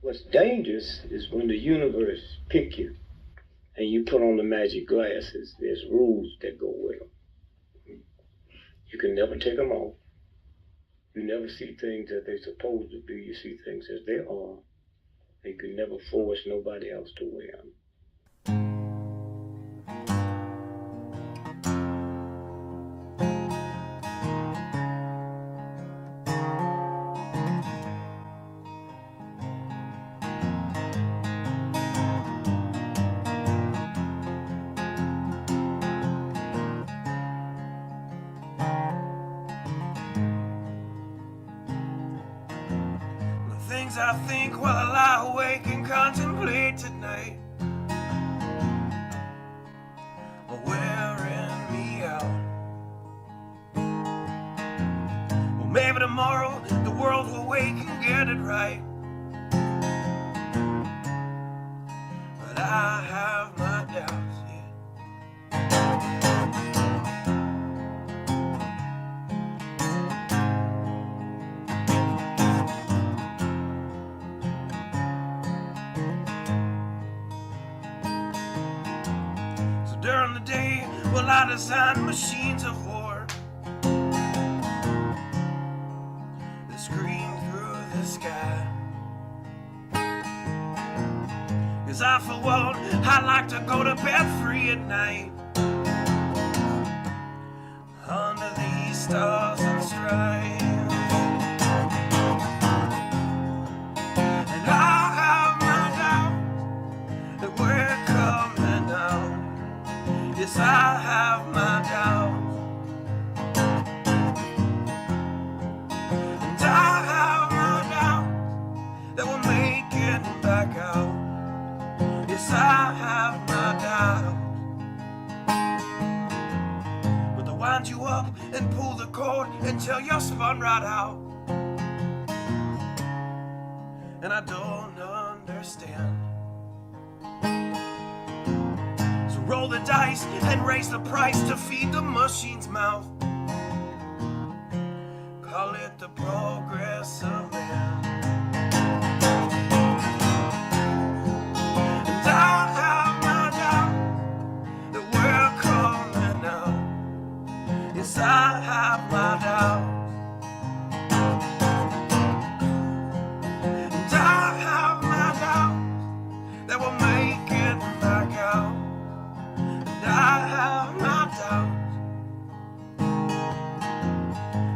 What's dangerous is when the universe pick you and you put on the magic glasses. There's rules that go with them. You can never take them off. You never see things as they're supposed to be. You see things as they are. And you can never force nobody else to wear them. Things I think while I lie awake and contemplate tonight are wearing me out. Well, maybe tomorrow the world will wake and get it right, but I have my doubts, yeah. During the day, well, I design machines of war that scream through the sky. 'Cause I, for one, I like to go to bed free at night under these stars and stripes. And I have my doubts that we're coming out. Yes, I have my doubts, and I have my doubts that we'll make it back out. Yes, I have my doubts, but they'll wind you up and pull the cord until you're spun right out. And I don't understand. Roll the dice and raise the price to feed the machine's mouth. Call it the progress of man. And I have my doubt that we're coming out. Yes, I have my doubts. And I have my doubts that we'll make it back out. I have my doubts,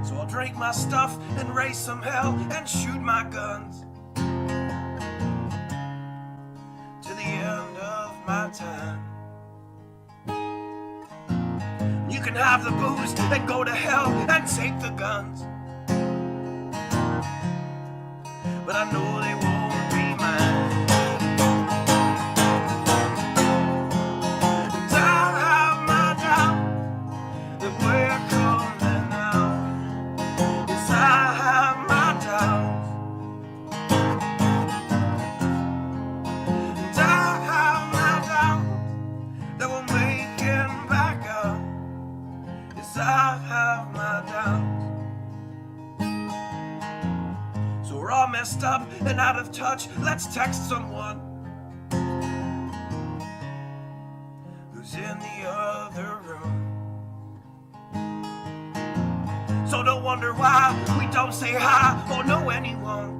so I'll drink my stuff and raise some hell and shoot my guns to the end of my time. You can have the booze and go to hell and take the guns, but I know they won't be mine. I have my doubts. So we're all messed up and out of touch. Let's text someone who's in the other room. So don't wonder why we don't say hi or know anyone.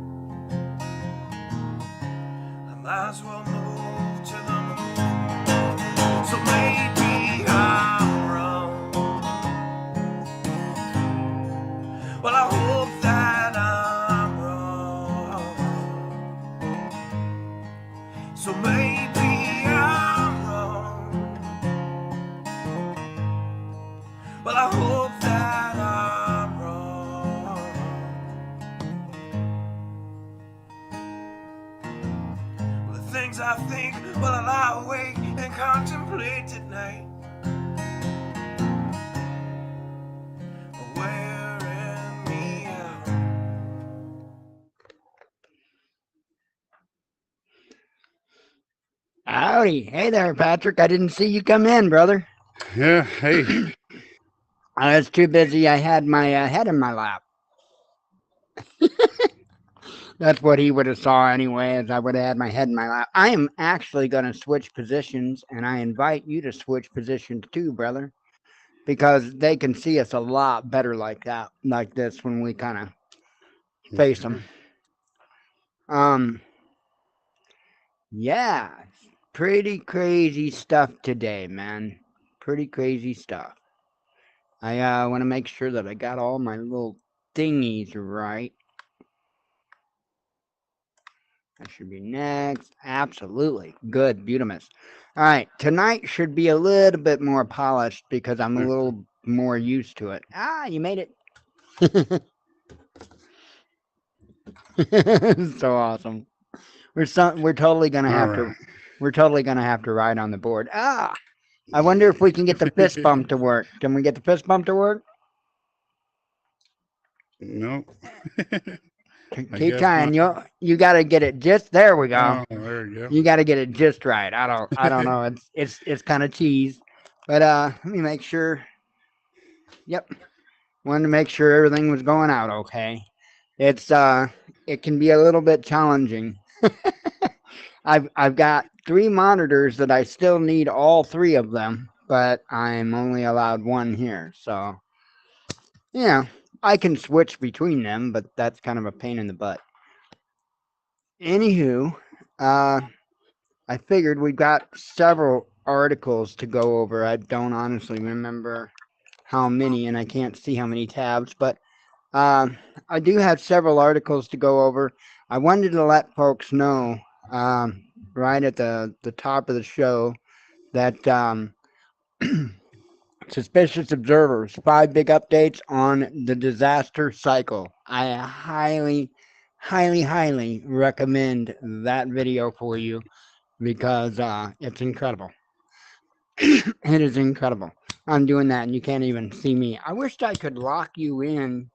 I might as well move to the moon. So maybe I'm wrong. Well, I hope that I'm wrong. So maybe I'm wrong. Well, I hope that I'm wrong. Well, the things I think while I lie awake and contemplate at night. Howdy. Hey there, Patrick. I didn't see you come in, brother. Yeah, hey. I was too busy. I had my head in my lap. That's what he would have saw anyway, as I would have had my head in my lap. I am actually going to switch positions, and I invite you to switch positions too, brother, because they can see us a lot better like that, like this, when we kind of face them. Yeah, pretty crazy stuff today, man. Pretty crazy stuff. I want to make sure that I got all my little thingies right. That should be next. Absolutely. Good, Butamus. All right, tonight should be a little bit more polished because I'm a little more used to it. Ah, you made it. So awesome. We're totally gonna have to ride on the board. Ah, I wonder if we can get the fist bump to work. Can we get the fist bump to work? Nope. Keep trying. You got to get it just there. We go. Oh, there you go. You got to get it just right. I don't know. It's kind of cheese, but let me make sure. Yep, wanted to make sure everything was going out okay. It's it can be a little bit challenging. I've got 3 monitors that I still need all 3 of them, but I'm only allowed 1 here. So, yeah, I can switch between them, but that's kind of a pain in the butt. Anywho, I figured we've got several articles to go over. I don't honestly remember how many, and I can't see how many tabs, but I do have several articles to go over. I wanted to let folks know right at the top of the show that suspicious observers, 5 big updates on the disaster cycle. I highly, highly, highly recommend that video for you because it's incredible. It is incredible. I'm doing that and you can't even see me. I wished I could lock you in.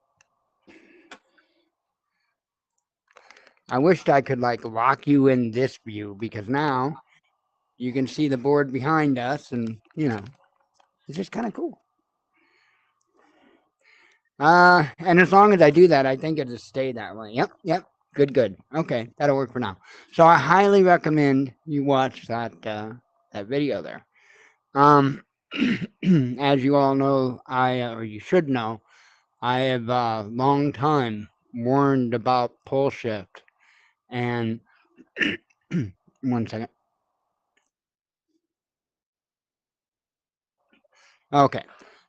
I wished I could like lock you in this view because now you can see the board behind us and you know, it's just kind of cool. And as long as I do that, I think it'll stay that way. Yep. Good. Okay, that'll work for now. So I highly recommend you watch that video there. As you all know, or you should know, I have long time warned about pole shift. And 1 second. Okay.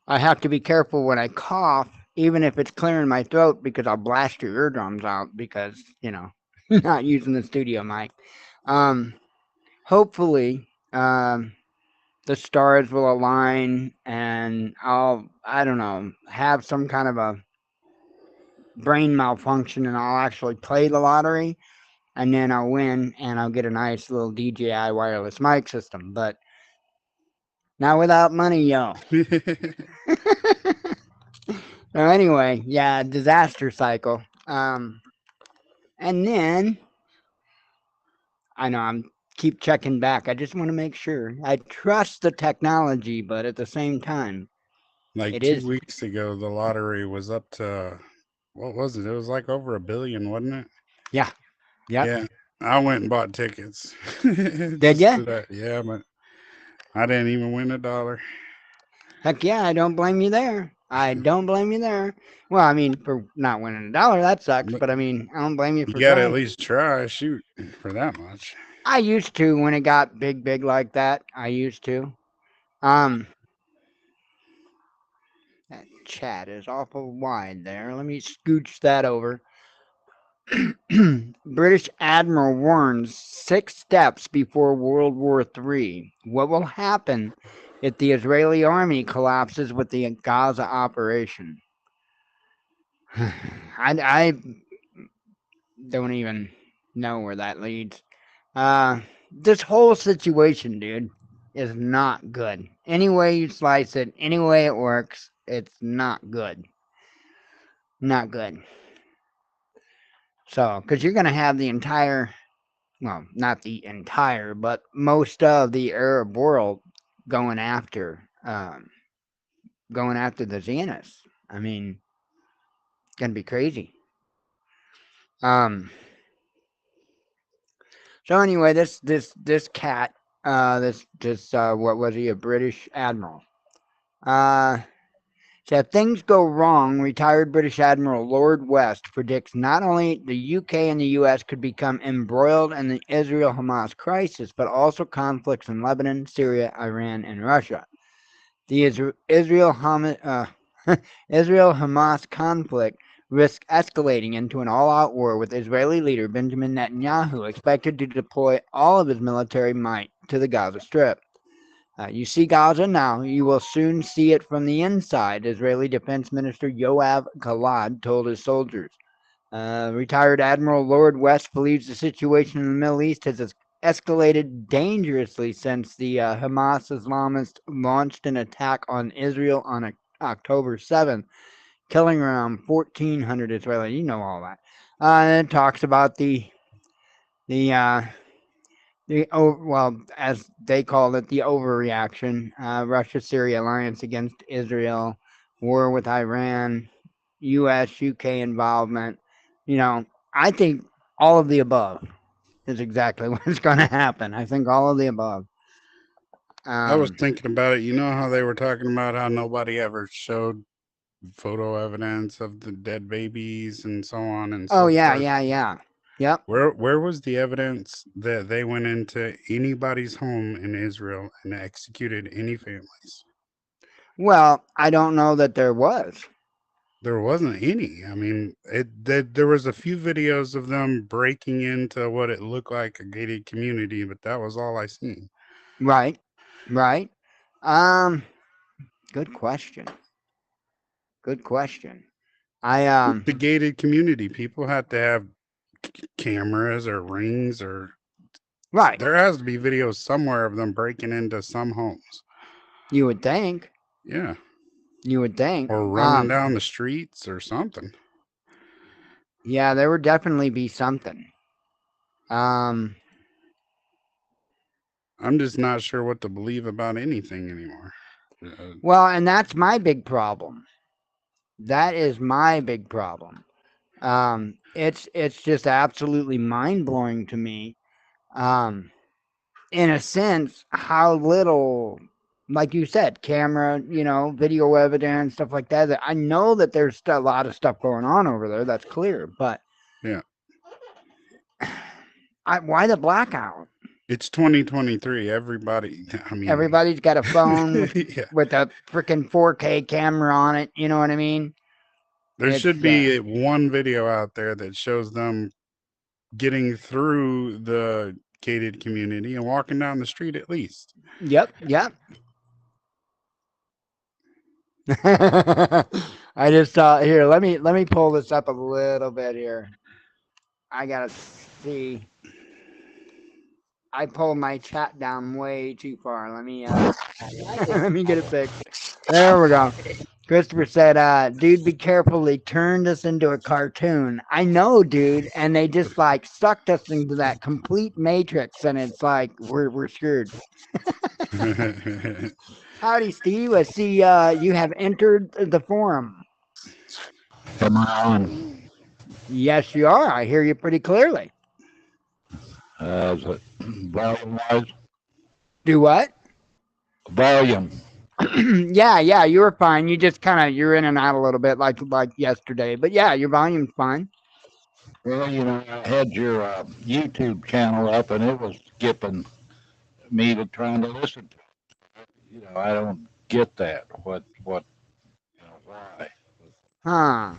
I have to be careful when I cough, even if it's clearing my throat, because I'll blast your eardrums out because, you know, not using the studio mic. Hopefully, the stars will align and I don't know, have some kind of a brain malfunction and I'll actually play the lottery and then I'll win and I'll get a nice little DJI wireless mic system. But not without money, yo. So anyway, yeah, disaster cycle. And then I know I'm keep checking back. I just want to make sure. I trust the technology, but at the same time, Like it 2 is. weeks ago, the lottery was up to, what was it? It was like over $1 billion, wasn't it? Yeah. Yep. Yeah. I went and bought tickets. Did ya? Yeah, but I didn't even win $1. Heck yeah, I don't blame you there. I don't blame you there. Well, I mean, for not winning $1, that sucks. But I mean, I don't blame you You for got to at trying. least try, shoot, for that much. I used to when it got big like that. I used to. That chat is awful wide there. Let me scooch that over. British Admiral warns 6 steps before World War III. What will happen if the Israeli army collapses with the Gaza operation? I don't even know where that leads. This whole situation, dude, is not good. Any way you slice it, any way it works, it's not good. Not good. So, because you're going to have the entire, well, not the entire, but most of the Arab world going after the Zionists. I mean, it's going to be crazy. So anyway, this cat, what was he? A British admiral. Uh, So if things go wrong, retired British Admiral Lord West predicts not only the UK and the US could become embroiled in the Israel-Hamas crisis, but also conflicts in Lebanon, Syria, Iran, and Russia. The Israel-Hamas conflict risks escalating into an all-out war, with Israeli leader Benjamin Netanyahu expected to deploy all of his military might to the Gaza Strip. You see Gaza now, you will soon see it from the inside, Israeli Defense Minister Yoav Galad told his soldiers. Retired Admiral Lord West believes the situation in the Middle East has escalated dangerously since the Hamas Islamists launched an attack on Israel on October 7th, killing around 1,400 Israelis. You know all that. And it talks about the well, as they called it, the overreaction, Russia-Syria alliance against Israel, war with Iran, U.S., UK involvement. I think all of the above is exactly what's going to happen. I think all of the above. I was thinking about it. You know how they were talking about how nobody ever showed photo evidence of the dead babies and so on and Oh so yeah, forth? yeah. Yep. Where was the evidence that they went into anybody's home in Israel and executed any families? Well, I don't know that there was. There wasn't any. I mean, there was a few videos of them breaking into what it looked like a gated community, but that was all I seen. Right. Right. Um. Good question. Good question. I. The gated community, people had to have cameras or rings, or Right. there has to be videos somewhere of them breaking into some homes. You would think. Yeah. You would think. Or running down the streets or something. Yeah, there would definitely be something. I'm just not sure what to believe about anything anymore. Well, and that's my big problem. That is my big problem. It's just absolutely mind blowing to me. In a sense, how little, like you said, camera, video evidence, stuff like that. I know that there's a lot of stuff going on over there. That's clear, but yeah. Why the blackout? It's 2023. Everybody, I mean, Everybody's got a phone with yeah. with a freaking 4K camera on it. You know what I mean? There should be one video out there that shows them getting through the gated community and walking down the street at least. Yep. I just saw here. Let me pull this up a little bit here. I gotta see. I pulled my chat down way too far. Let me let me get it fixed. There we go. Christopher said, dude, be careful. They turned us into a cartoon. I know, dude. And they just like sucked us into that complete matrix. And it's like, we're screwed. Howdy, Steve. I see you have entered the forum. Am I on? Yes, you are. I hear you pretty clearly. Is it volume wise? Do what? Volume. yeah, you were fine. You just you're in and out a little bit like yesterday. But yeah, your volume's fine. Well, I had your YouTube channel up and it was skipping me to trying to listen to it. I don't get that. What, why? Huh.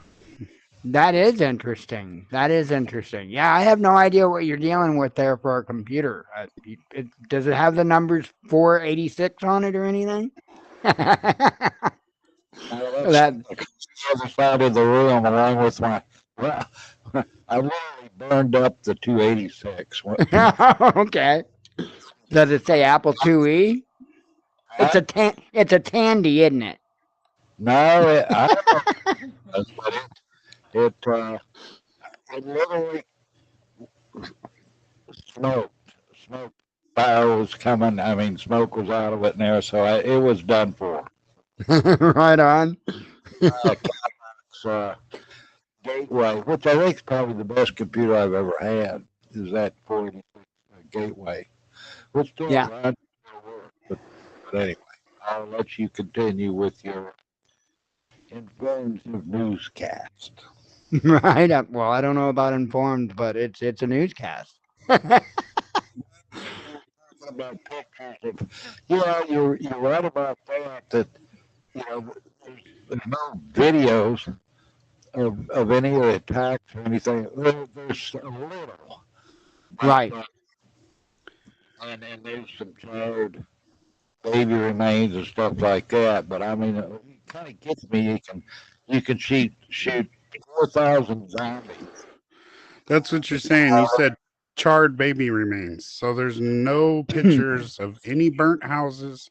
That is interesting. Yeah, I have no idea what you're dealing with there for a computer. Does it have the numbers 486 on it or anything? That's the other side of the room along with my... Well, I literally burned up the 286. Okay. Does it say Apple IIe? It's a Tandy, isn't it? No, I don't know. It literally smoke fire was coming. I mean, smoke was out of it now, so it was done for. Right on. Gateway, which I think is probably the best computer I've ever had, is that 486 gateway. We're still Yeah. right for work, but anyway, I'll let you continue with your informative newscast. Right. Well, I don't know about informed, but it's a newscast. About pictures of, yeah, you're right about that. That you know, there's no videos of any of the attacks or anything. There's a little, but, Right. but and there's some charred baby remains and stuff like that. But I mean, it kind of gets me. You can shoot 4,000 zombies. That's what you're saying. You said charred baby remains. So there's no pictures of any burnt houses.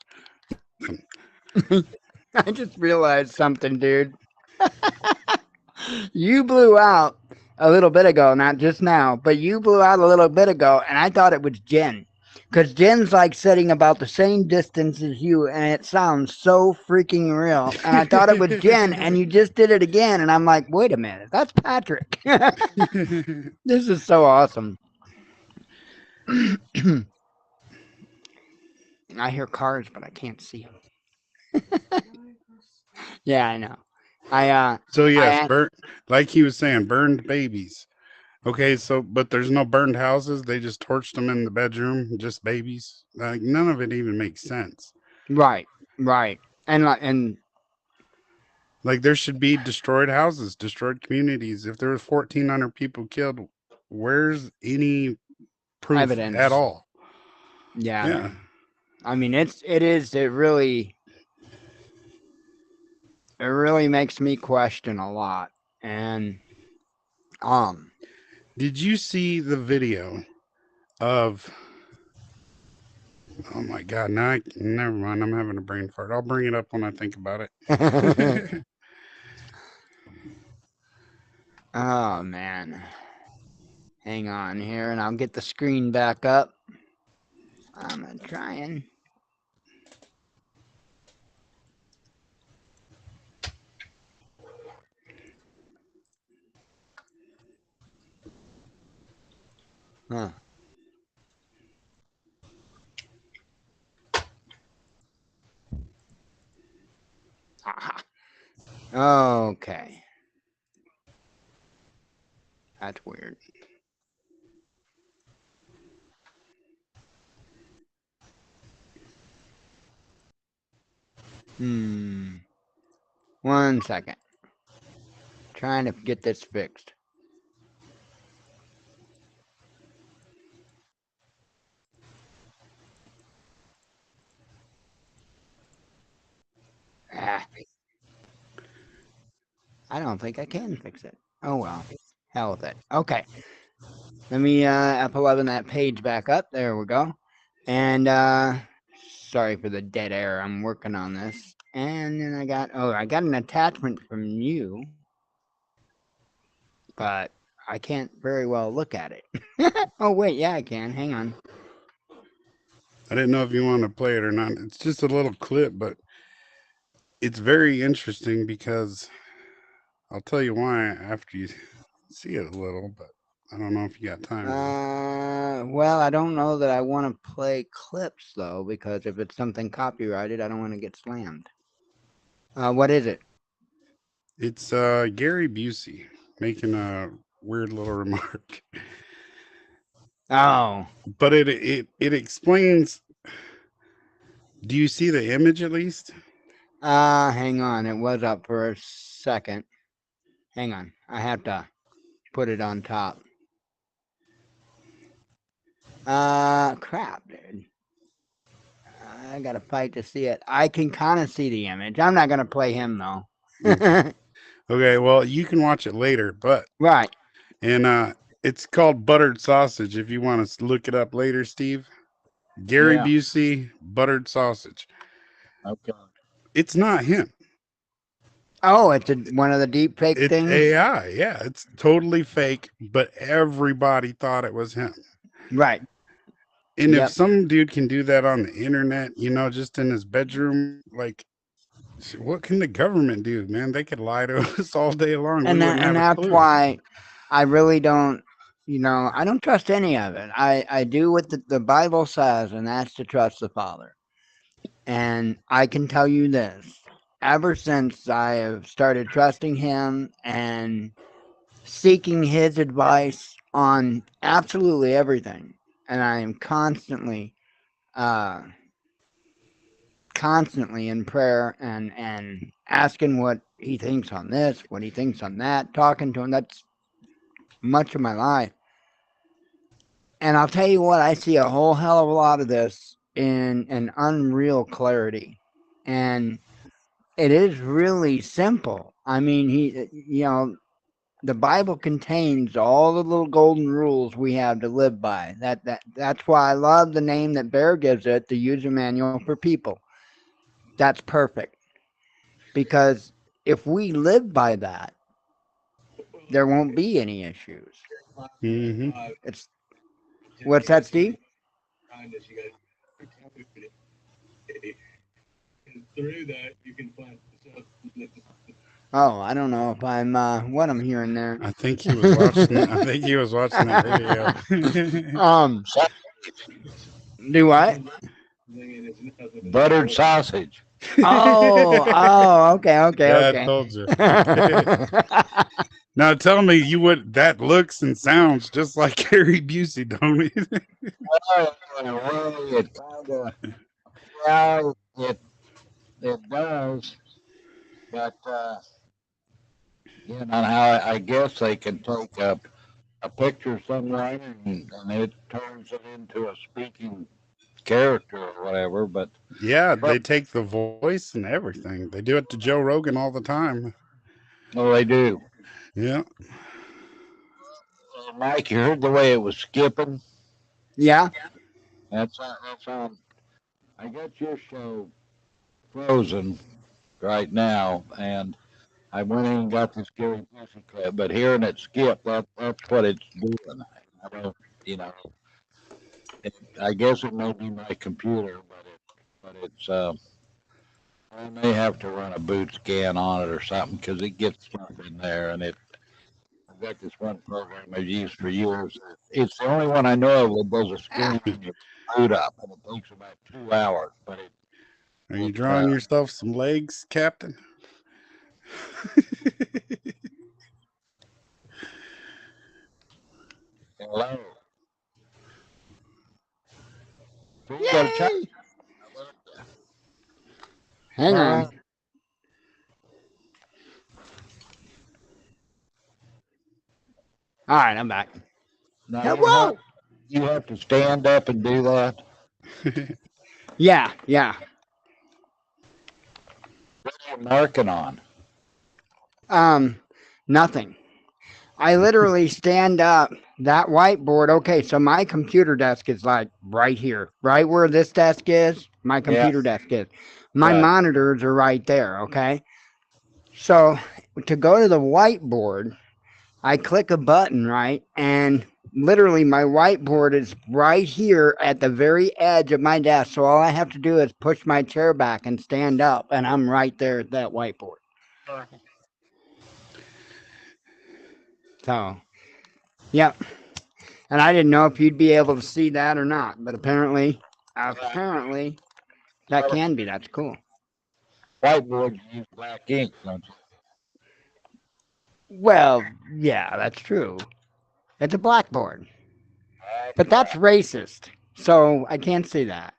I just realized something, dude. You blew out a little bit ago, not just now, but you blew out a little bit ago, and I thought it was Jen. Because Jen's like sitting about the same distance as you, and it sounds so freaking real. And I thought it was Jen, and you just did it again, and I'm like, wait a minute, that's Patrick. This is so awesome. I hear cars, but I can't see them. Yeah, I know. So yes, I burnt, like he was saying, burned babies. Okay, so but there's no burned houses. They just torched them in the bedroom, just babies. Like none of it even makes sense. right, right, and Like there should be destroyed houses, destroyed communities. If there was 1,400 people killed, where's any proof evidence. at all? Yeah, Yeah. I mean it really makes me question a lot. And Did you see the video of? Oh my God! Now, never mind. I'm having a brain fart. I'll bring it up when I think about it. oh man, hang on here, and I'll get the screen back up. I'm trying. Huh. Aha. Okay. That's weird. Hmm. 1 second. Trying to get this fixed. Ah, I don't think I can fix it. Oh well. Hell with it. Okay. Let me pull up that page back up. There we go. And sorry for the dead air. I'm working on this. And then I got an attachment from you, but I can't very well look at it. Oh wait, yeah I can. Hang on. I didn't know if you wanted to play it or not. It's just a little clip, but it's very interesting because I'll tell you why after you see it a little, but I don't know if you got time. Well, I don't know that I want to play clips though, because if it's something copyrighted, I don't want to get slammed. What is it? It's Gary Busey making a weird little remark. Oh. But it explains. Do you see the image at least? Hang on. It was up for a second. Hang on. I have to put it on top. Crap, dude. I gotta fight to see it. I can kind of see the image. I'm not gonna play him though. Okay, well you can watch it later, but right. And it's called Buttered Sausage. If you want to look it up later, Steve. Gary Yeah. Busey, Buttered Sausage. Okay. It's not him. Oh, it's one of the deep fake It's things. AI. Yeah, it's totally fake, but everybody thought it was him. Right. And Yep. if some dude can do that on the internet, just in his bedroom, like, what can the government do, man? They could lie to us all day long. And that's why I really don't you know, I don't trust any of it. I do what the Bible says, and that's to trust the Father. And I can tell you this, ever since I have started trusting Him and seeking His advice on absolutely everything, and I am uh, constantly in prayer and asking what He thinks on this, what He thinks on that, talking to Him. That's much of my life. And I'll tell you what, I see a whole hell of a lot of this in an unreal clarity. And it is really simple. I mean, the Bible contains all the little golden rules we have to live by. That's why I love the name that Bear gives it, the user manual for people. That's perfect. Because if we live by that, there won't be any issues. Hmm. It's what's that, Steve? Oh, I don't know if I'm what I'm hearing there. I think he was watching. I think he was watching that video. um, do what? Buttered sausage. Okay, Yeah, I okay. told you. Now tell me, you would that looks and sounds just like Harry Busey, don't it? Well, it kind of, yeah, it does, but you know how I guess they can take a picture somewhere and it turns it into a speaking character or whatever. But Yeah, they take the voice and everything. They do it to Joe Rogan all the time. well, they do. Yeah. Mike, you heard the way it was skipping. Yeah. That's on. I got your show frozen right now, and I went in and got the scary pussy clip. But hearing it skip, that's what it's doing. I don't, you know. I guess it may be my computer, but it's I may have to run a boot scan on it or something because it gets stuff in there, and I've got this one program I've used for years. It's the only one I know of that does a scan and you boot up, and it takes about 2 hours. But Are you it drawing yourself some legs, Captain? hello. So you got a child. Yay! Hang on. All right, I'm back. Now Hello. you have to stand up and do that. Yeah. What are you marking on? Nothing. I literally stand up that whiteboard. Okay, so my computer desk is like right here, right where this desk is. My computer desk is. My Right. monitors are right there. Okay, so to go to the whiteboard, I click a button, right, and literally my whiteboard is right here at the very edge of my desk. So all I have to do is push my chair back and stand up, and I'm right there at that whiteboard. So, yep. And I didn't know if you'd be able to see that or not, but apparently that can be. That's cool. Whiteboard, you use black ink, don't you? Well, yeah, that's true. It's a blackboard, but that's racist. So I can't see that.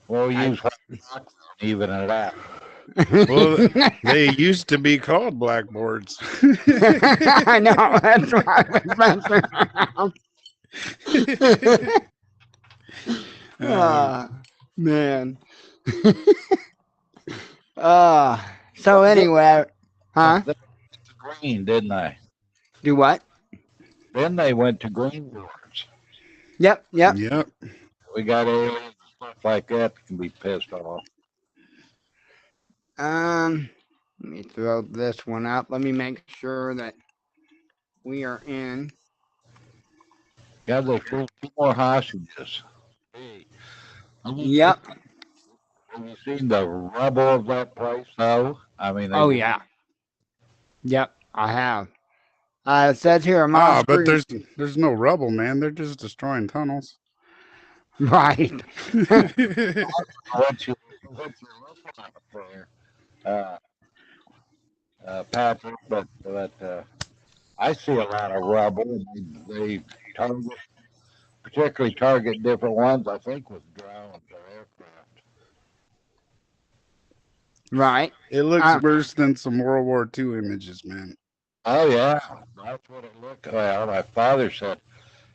We'll I, use white even it out. Well, they used to be called blackboards. I know. That's why I was messing around. Man. So anyway, huh? They went to green, didn't they? Do what? Then they went to green boards. Yep. Yep. We got aliens and stuff like that can be pissed off. Let me throw this one up. Let me make sure that we are in. Got those two more hostages. Hey, Yep. have you seen the rubble of that place, though? I mean, Oh yeah. Yep. I have. It says here, Ah, but Mossbury. there's no rubble, man. They're just destroying tunnels. Right. What you're looking at there, uh, Patrick, but I see a lot of rubble. They target, particularly target different ones. I think with drones or aircraft. Right. It looks worse than some World War II images, man. Oh yeah, that's what it looked. Well, my father said,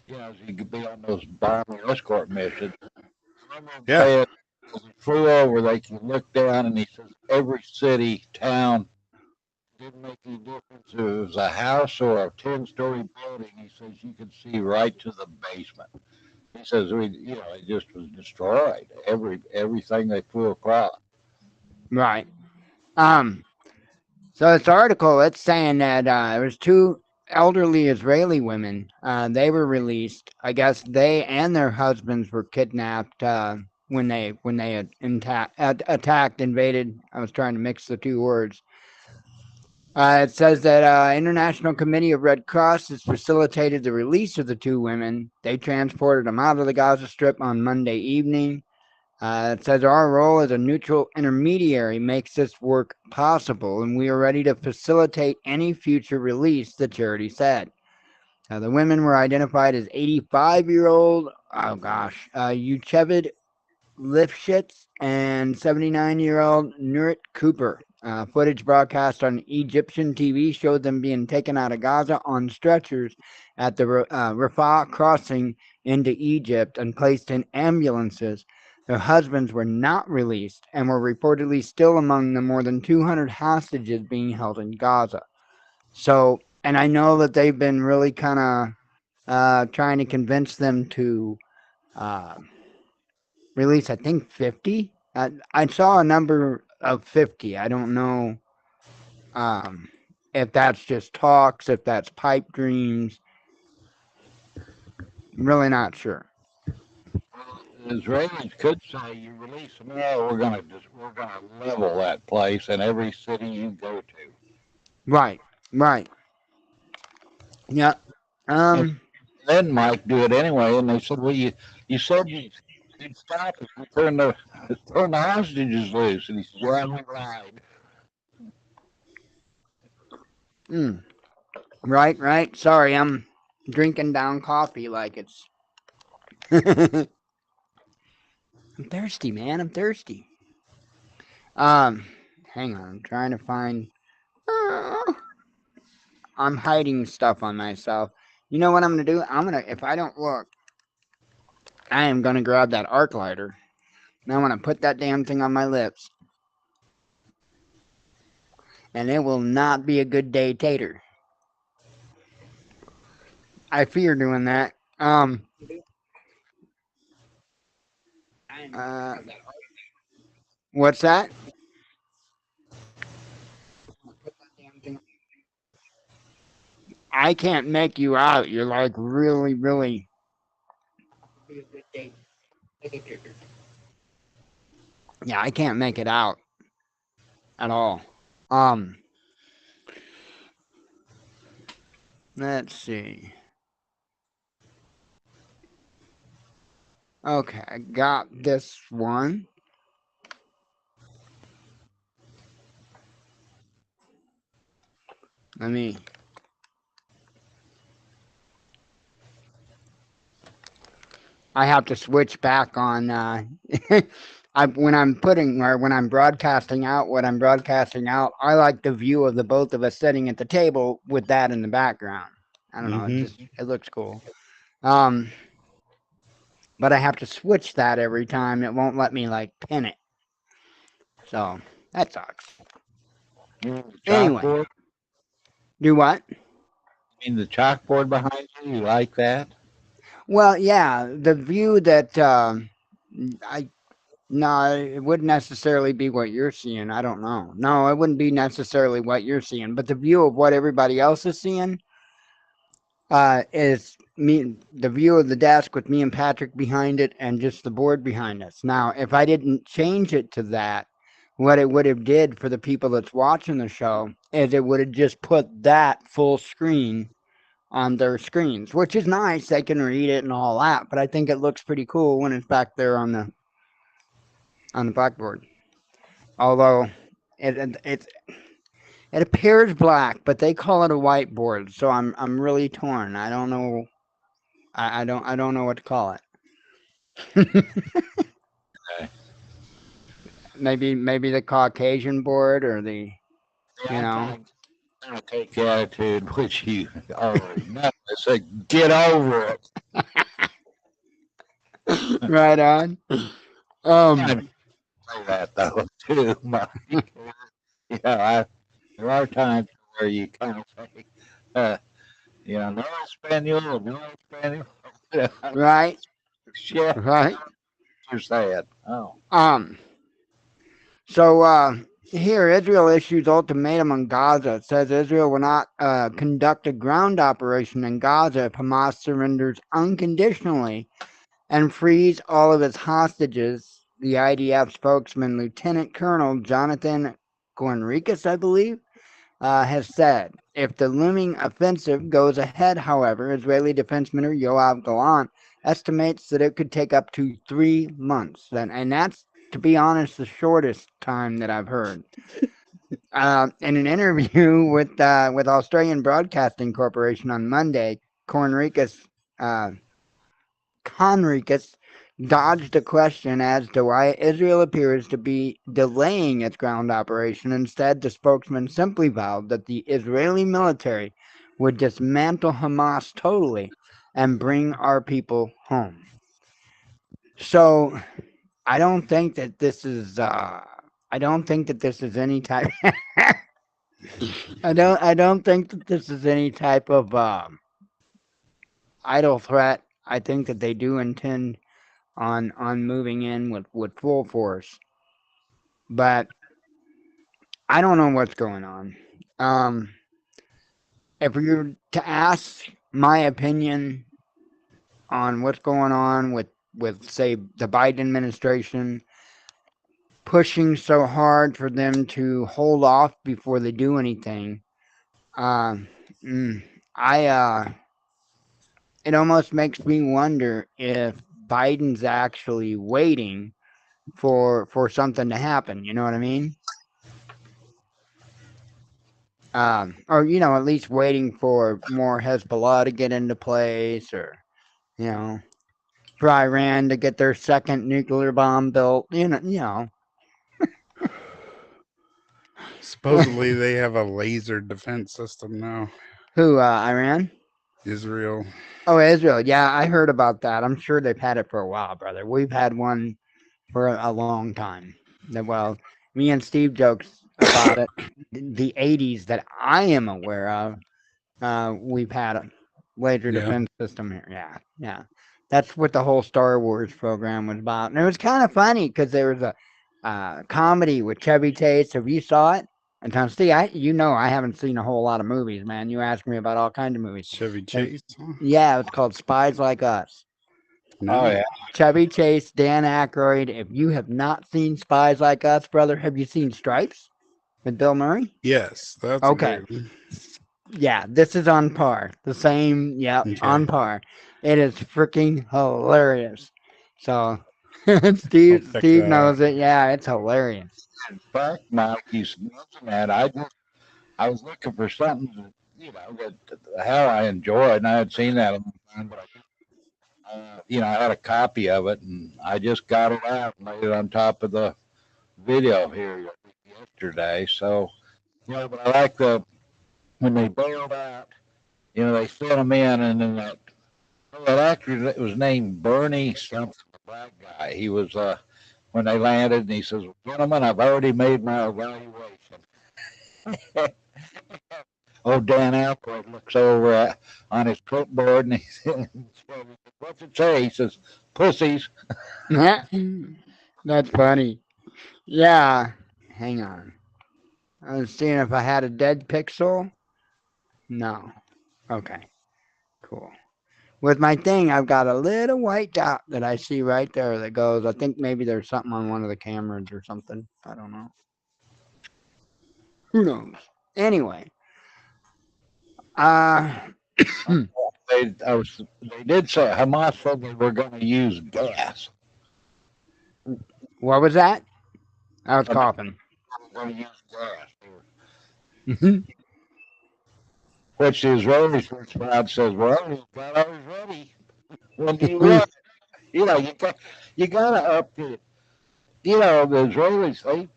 you know, you could be on those bomber escort missions. Yeah. As he flew over, they could look down, and he says every city, town, didn't make any difference if it was a house or a 10-story building. He says you could see right to the basement. He says it just was destroyed. Everything they flew across. Right. So this article, it's saying that there was two elderly Israeli women. They were released. I guess they and their husbands were kidnapped when they had attacked, invaded. I was trying to mix the two words. It says that International Committee of Red Cross has facilitated the release of the two women. They transported them out of the Gaza Strip on Monday evening. It says our role as a neutral intermediary makes this work possible, and we are ready to facilitate any future release, the charity said. The women were identified as 85-year-old, Yuchevid Lifshitz and 79-year-old Nurit Cooper. Footage broadcast on Egyptian TV showed them being taken out of Gaza on stretchers at the Rafah crossing into Egypt and placed in ambulances. Their husbands were not released and were reportedly still among the more than 200 hostages being held in Gaza. So, and I know that they've been really kind of trying to convince them to release, I think, 50. I saw a number of 50. I don't know if that's just talks, if that's pipe dreams. I'm really not sure. The Israelis could say, "You release them now, we're gonna level that place in every city you go to." Right. Yeah. And then Mike do it anyway, and they said, "Well, you said you'd stop if we turn the hostages loose," and he said, "Well, we lied." Right. Sorry, I'm drinking down coffee like it's. I'm thirsty, man. I'm thirsty. Hang on. I'm trying to find. I'm hiding stuff on myself. You know what I'm gonna do? If I don't look, I am gonna grab that arc lighter. And I'm gonna put that damn thing on my lips. And it will not be a good day, Tater. I fear doing that. What's that? I can't make you out. You're like really. Yeah, I can't make it out at all. Let's see. Okay, I got this one. Let me. I have to switch back on. When I'm broadcasting out what I'm broadcasting out, I like the view of the both of us sitting at the table with that in the background. I don't know. It looks cool. But I have to switch that every time. It won't let me like pin it. So that sucks. Anyway, do what? In the chalkboard behind you, you like that? Well, yeah, the view that no, it wouldn't necessarily be what you're seeing. I don't know. No, it wouldn't be necessarily what you're seeing, but the view of what everybody else is seeing is me, the view of the desk with me and Patrick behind it and just the board behind us. Now, if I didn't change it to that, what it would have did for the people that's watching the show is it would have just put that full screen on their screens, which is nice. They can read it and all that, but I think it looks pretty cool when it's back there on the blackboard. Although it it appears black, but they call it a whiteboard, so I'm really torn. I don't know. I don't know what to call it. Okay. Maybe the Caucasian board or the you know I take the attitude which you already know. I said, get over it. right on. I Um, say that though too, Mike. There are times where you kind of say, uh, no Espanol, no Espanol. right, Shit, right. you're saying. Oh, Um, so here, Israel issues ultimatum on Gaza. It says Israel will not conduct a ground operation in Gaza if Hamas surrenders unconditionally and frees all of its hostages. The IDF spokesman, Lieutenant Colonel Jonathan Conricus, I believe, has said. If the looming offensive goes ahead, however, Israeli Defense Minister Yoav Gallant estimates that it could take up to 3 months. And that's, to be honest, the shortest time that I've heard. In an interview with Australian Broadcasting Corporation on Monday, uh, Conricus dodged a question as to why Israel appears to be delaying its ground operation. Instead, the spokesman simply vowed that the Israeli military would dismantle Hamas totally and bring our people home. So I don't think that this is any type I don't think that this is any type of idle threat. I think that they do intend on moving in with full force. But I don't know what's going on. If you were to ask my opinion on what's going on with say the Biden administration pushing so hard for them to hold off before they do anything, uh, I it almost makes me wonder if Biden's actually waiting for something to happen. You know what I mean? Or at least waiting for more Hezbollah to get into place, or you know, for Iran to get their second nuclear bomb built. Supposedly they have a laser defense system now. Who? Iran? Israel. Oh, Israel. Yeah, I heard about that. I'm sure they've had it for a while, brother. We've had one for a long time. Well, me and Steve jokes about it. The 80s that I am aware of, we've had a laser Yeah. defense system here. Yeah, yeah. That's what the whole Star Wars program was about. And it was kind of funny because there was a comedy with Chevy Chase. Have you saw it? And Tom, Steve, I haven't seen a whole lot of movies, man. You ask me about all kinds of movies. Chevy Chase. Huh? Yeah, it's called Spies Like Us. No. oh yeah. Chevy Chase, Dan Aykroyd. If you have not seen Spies Like Us, brother, have you seen Stripes with Bill Murray? Yes, that's Okay. a great one. Yeah, this is on par. The same, yep, Okay. on par. It is freaking hilarious. So I'll check Steve that knows out. it. Yeah, it's hilarious. In fact, Mike, you mentioned that. I was looking for something that hell I enjoyed, and I had seen that a long time, but I had a copy of it, and I just got it out and laid it on top of the video here yesterday. So, but I like when they bailed out, they sent them in, and then that actor that was named Bernie something, the black guy. He was when they landed, and he says, "Gentlemen, I've already made my evaluation." Oh, Dan Aykroyd looks over on his clipboard, and he says, "What's it say?" He says, "Pussies." That's funny. Yeah. Hang on. I was seeing if I had a dead pixel. No. Okay. Cool. With my thing, I've got a little white dot that I see right there that goes, I think maybe there's something on one of the cameras or something. I don't know. Who knows? Anyway, They did say Hamas said they were going to use gas. What was that? I was They were coughing. going to use gas. They were- Mhm. Which the Israeli response says, "Well, you got ours ready. When do you want? You know, you got to up the. You know, the Israelis.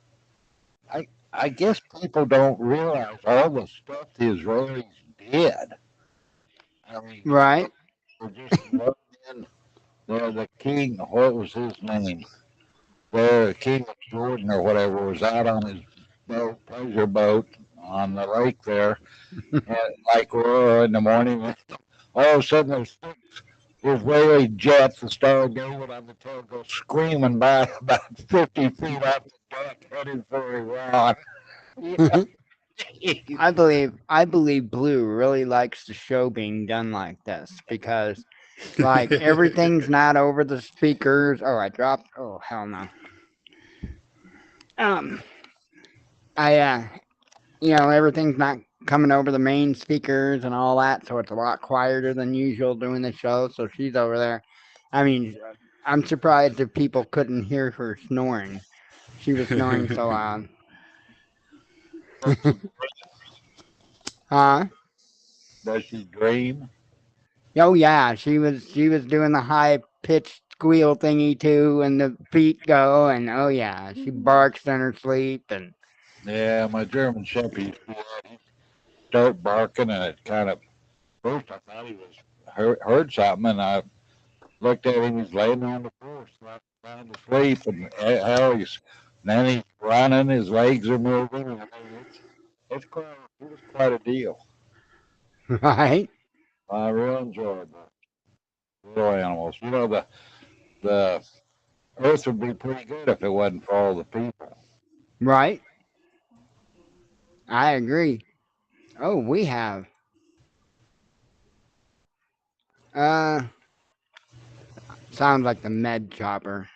I guess people don't realize all the stuff the Israelis did. I mean, Right. we're just loading in. The king. What was his name? The king of Jordan or whatever was out on his boat, pleasure boat on the lake there, and like in the morning. All of a sudden, there's six Israeli jets, the Star of David on the tail, go screaming by about 50 feet off the deck, headed for Iran. Yeah. I believe Blue really likes the show being done like this because like everything's not over the speakers. Oh, I dropped. Oh, hell no. Um, everything's not coming over the main speakers and all that, so it's a lot quieter than usual doing the show. So she's over there. I mean, I'm surprised if people couldn't hear her snoring. She was snoring so loud. Huh? Does she dream? Oh yeah, she was doing the high pitched squeal thingy too, and the feet go, and oh yeah, she barks in her sleep, and Yeah, my German Shepherd used to do that. He'd start barking, and it kind of, first I thought he was heard something, and I looked at him, he's laying on the floor, trying to sleep, and hell, then he's running, his legs are moving, and it was quite a deal. right, I really enjoyed the little animals. You know, the earth would be pretty good if it wasn't for all the people. right. I agree. Oh, we have uh, sounds like the med chopper.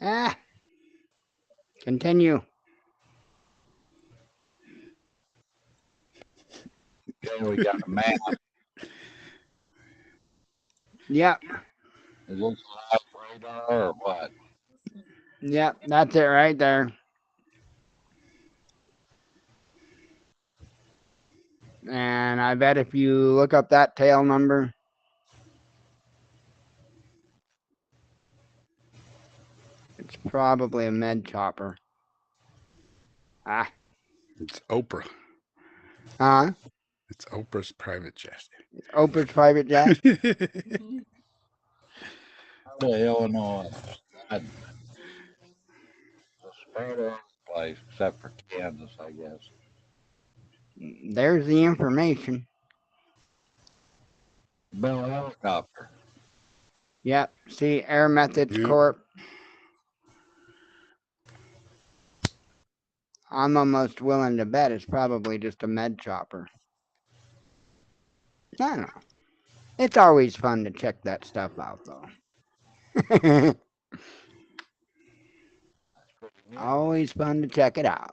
Ah, continue. Then we got a map. Yep, Is this live radar or what? yep, that's it right there. And I bet if you look up that tail number, it's probably a med chopper. Ah, It's Oprah. huh? It's Oprah's private jet. Oprah's private jet. The Illinois. God, the spread of the place, except for Kansas, I guess. There's the information. Bell helicopter. Yep. See, Air Methods Yep. Corp. I'm almost willing to bet it's probably just a med chopper. I don't know. It's always fun to check that stuff out, though. Always fun to check it out.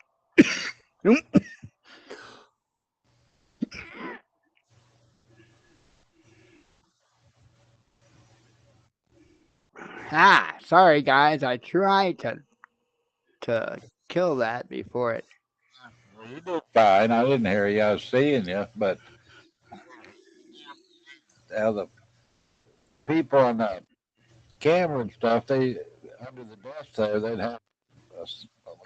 Sorry guys. I tried to kill that before it. Well, you did fine. I didn't hear you. I was seeing you, but the people on the camera and stuff, they under the desk there, they'd have a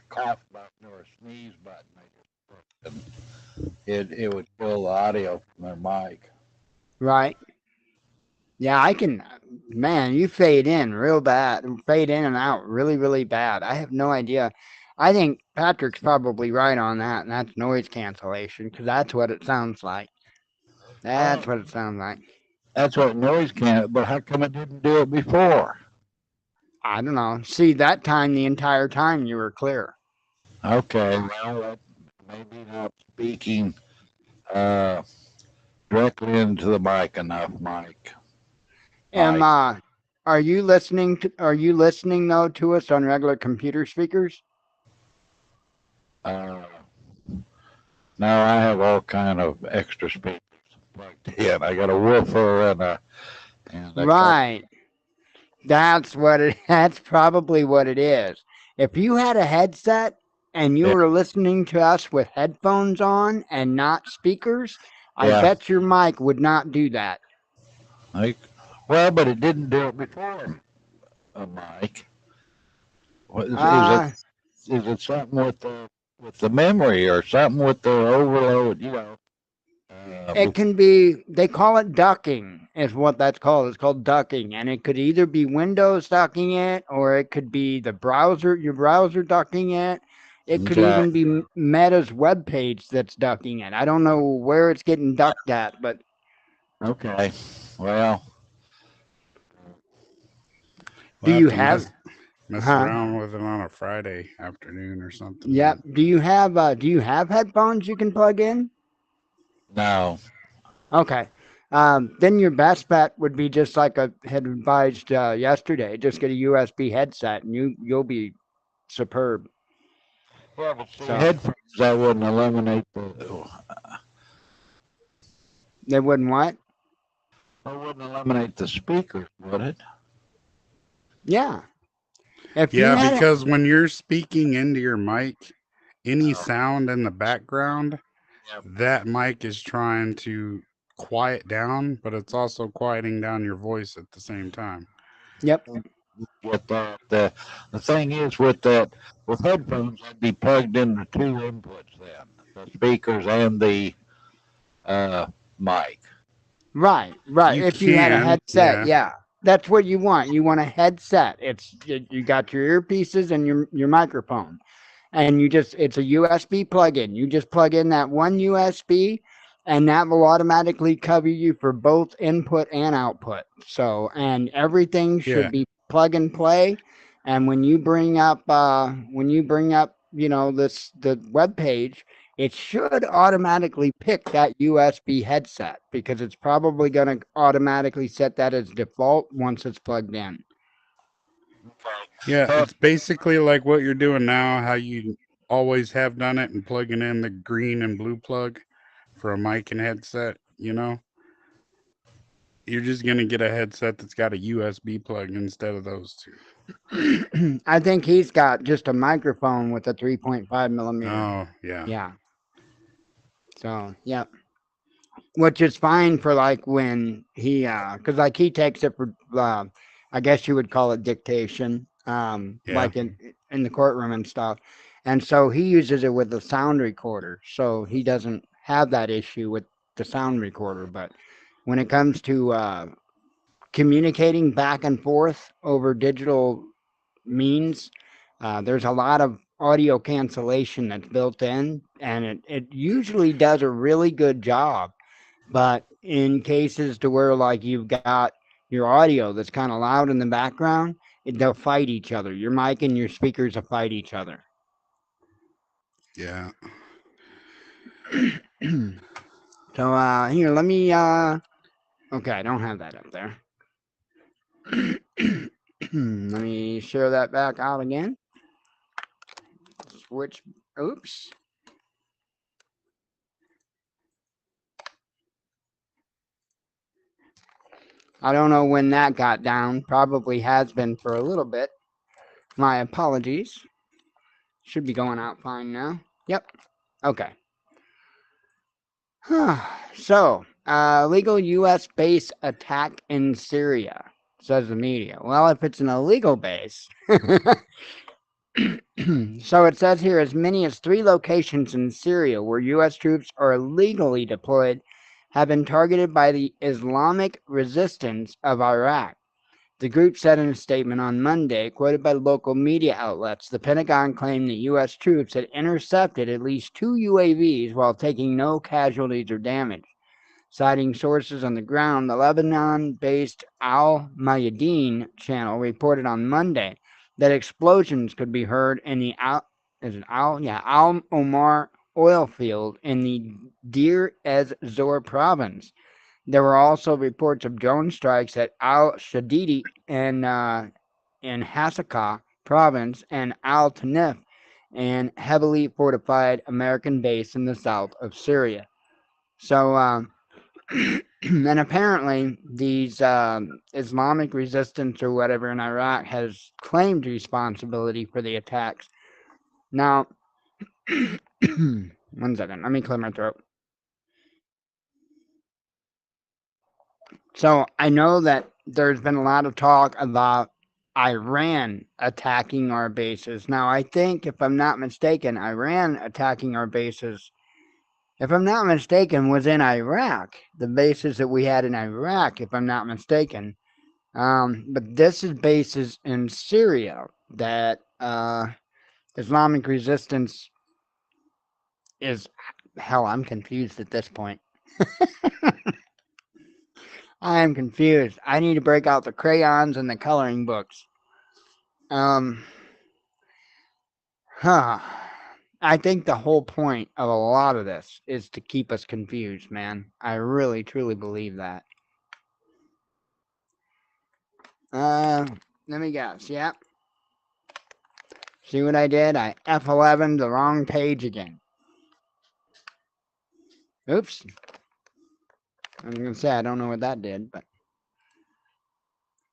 cough button or a sneeze button. They just pushed, and it would pull the audio from their mic. Right. Yeah, I can. Man, you fade in real bad. Fade in and out really, really bad. I have no idea. I think Patrick's probably right on that, and that's noise cancellation because that's what it sounds like. That's what it sounds like. That's what noise can. But how come it didn't do it before? I don't know. See, that time, the entire time, you were clear. Okay, well, maybe not speaking directly into the mic enough, Mike. Are you listening to? Are you listening though to us on regular computer speakers? Uh, now I have all kind of extra speakers plugged in. I got a woofer and a couple. Right. That's what it that's probably what it is. If you had a headset and you Yeah, were listening to us with headphones on and not speakers, I yeah. bet your mic would not do that. Like, well, but it didn't do it before, Mike. What Uh is it something with the memory or something with the overload? it can be, they call it ducking, is what that's called. It's called ducking. And it could either be Windows ducking it, or it could be the browser, your browser ducking it. It could Okay, even be Meta's web page that's ducking it. I don't know where it's getting ducked at, but okay. Well, do We'll have you to have, mess huh? around with it on a Friday afternoon or Yeah. something. Do you have headphones you can plug in? no. Okay. Then your best bet would be just like I had advised yesterday. Just get a USB headset, and you'll be superb. Well, but see, So headphones that wouldn't eliminate the. they wouldn't what? That wouldn't eliminate the speakers, would it? Yeah. If you Yeah, had a, because when you're speaking into your mic, any Oh, sound in the background, yep. that mic is trying to quiet down, but it's also quieting down your voice at the same time. yep. With that, the thing is with that, with headphones, I'd be plugged into two inputs then, the speakers and the uh, mic. Right, right. You If you had a can, headset, yeah, yeah. That's what you want. You want a headset. You got your earpieces and your microphone. And you just it's a USB plug-in. You just plug in that one USB and that will automatically cover you for both input and output. So, and everything yeah, should be plug and play. And when you bring up, the web page, it should automatically pick that USB headset because it's probably going to automatically set that as default once it's plugged in. yeah. Uh, It's basically like what you're doing now, how you always have done it, and plugging in the green and blue plug for a mic and headset. You're just gonna get a headset that's got a USB plug instead of those two. I think he's got just a microphone with a 3.5 millimeter. Oh, yeah, Yeah. So, yeah. Which is fine for like when because like he takes it for, I guess you would call it dictation, yeah, like in the courtroom and stuff. And so he uses it with a sound recorder. So he doesn't have that issue with the sound recorder. But when it comes to communicating back and forth over digital means, there's a lot of audio cancellation that's built in, and it usually does a really good job. But in cases to where like you've got your audio that's kind of loud in the background, they'll fight each other. Your mic and your speakers will fight each other. yeah. So here, let me okay, I don't have that up there. Let me share that back out again. Switch. Oops. I don't know when that got down. Probably has been for a little bit. My apologies. Should be going out fine now. Yep. Okay. So, legal U.S. base attack in Syria, says the media. Well, if it's an illegal base. So it says here as many as 3 locations in Syria where U.S. troops are illegally deployed have been targeted by the Islamic resistance of Iraq. The group said in a statement on Monday, quoted by local media outlets, the Pentagon claimed that U.S. troops had intercepted at least 2 UAVs while taking no casualties or damage. Citing sources on the ground, the Lebanon-based Al Mayadeen channel reported on Monday that explosions could be heard in the Al Omar oil field in the Deir ez-Zor province. There were also reports of drone strikes at Al Shadidi in Hasakah province and Al Tanif and heavily fortified American base in the south of Syria. So, and apparently, these Islamic resistance or whatever in Iraq has claimed responsibility for the attacks. Now, 1 second, let me clear my throat. So I know that there's been a lot of talk about Iran attacking our bases. Now, I think, if I'm not mistaken, Iran attacking our bases, if I'm not mistaken, was in Iraq. The bases that we had in Iraq, if I'm not mistaken. But this is bases in Syria that Islamic resistance is. Hell, I'm confused at this point. I am confused. I need to break out the crayons and the coloring books. Huh. I think the whole point of a lot of this is to keep us confused, man. I really, truly believe that. Let me guess. Yep. See what I did? I F11 the wrong page again. Oops. I was gonna say I don't know what that did, but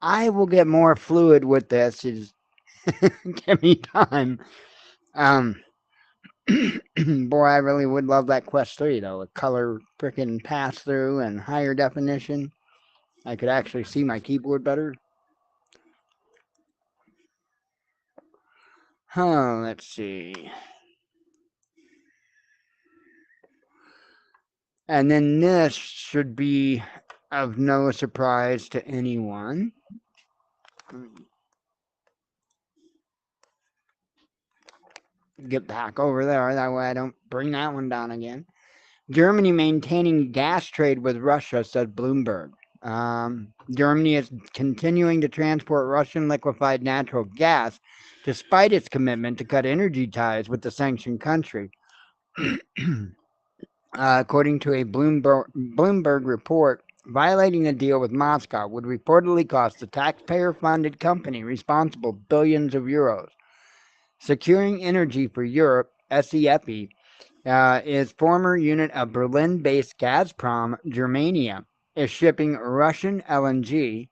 I will get more fluid with this. Just give me time. Boy, I really would love that Quest 3 though. A color freaking pass through and higher definition. I could actually see my keyboard better. Let's see. And then this should be of no surprise to anyone. Get back over there, that way I don't bring that one down again. Germany maintaining gas trade with Russia, said Bloomberg. Germany is continuing to transport Russian liquefied natural gas despite its commitment to cut energy ties with the sanctioned country. According to a Bloomberg report, violating a deal with Moscow would reportedly cost the taxpayer-funded company responsible billions of euros. Securing Energy for Europe, SEFE, is former unit of Berlin-based Gazprom Germania, is shipping Russian LNG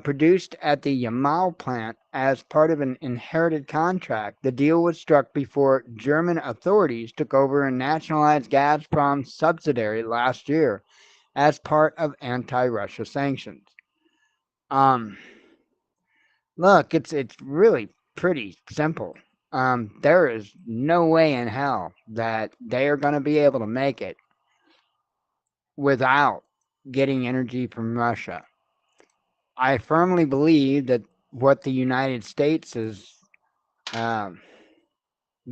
produced at the Yamal plant as part of an inherited contract. The deal was struck before German authorities took over and nationalized Gazprom's subsidiary last year as part of anti-Russia sanctions. Look, it's really pretty simple. There is no way in hell that they are going to be able to make it without getting energy from Russia. I firmly believe that what the United States'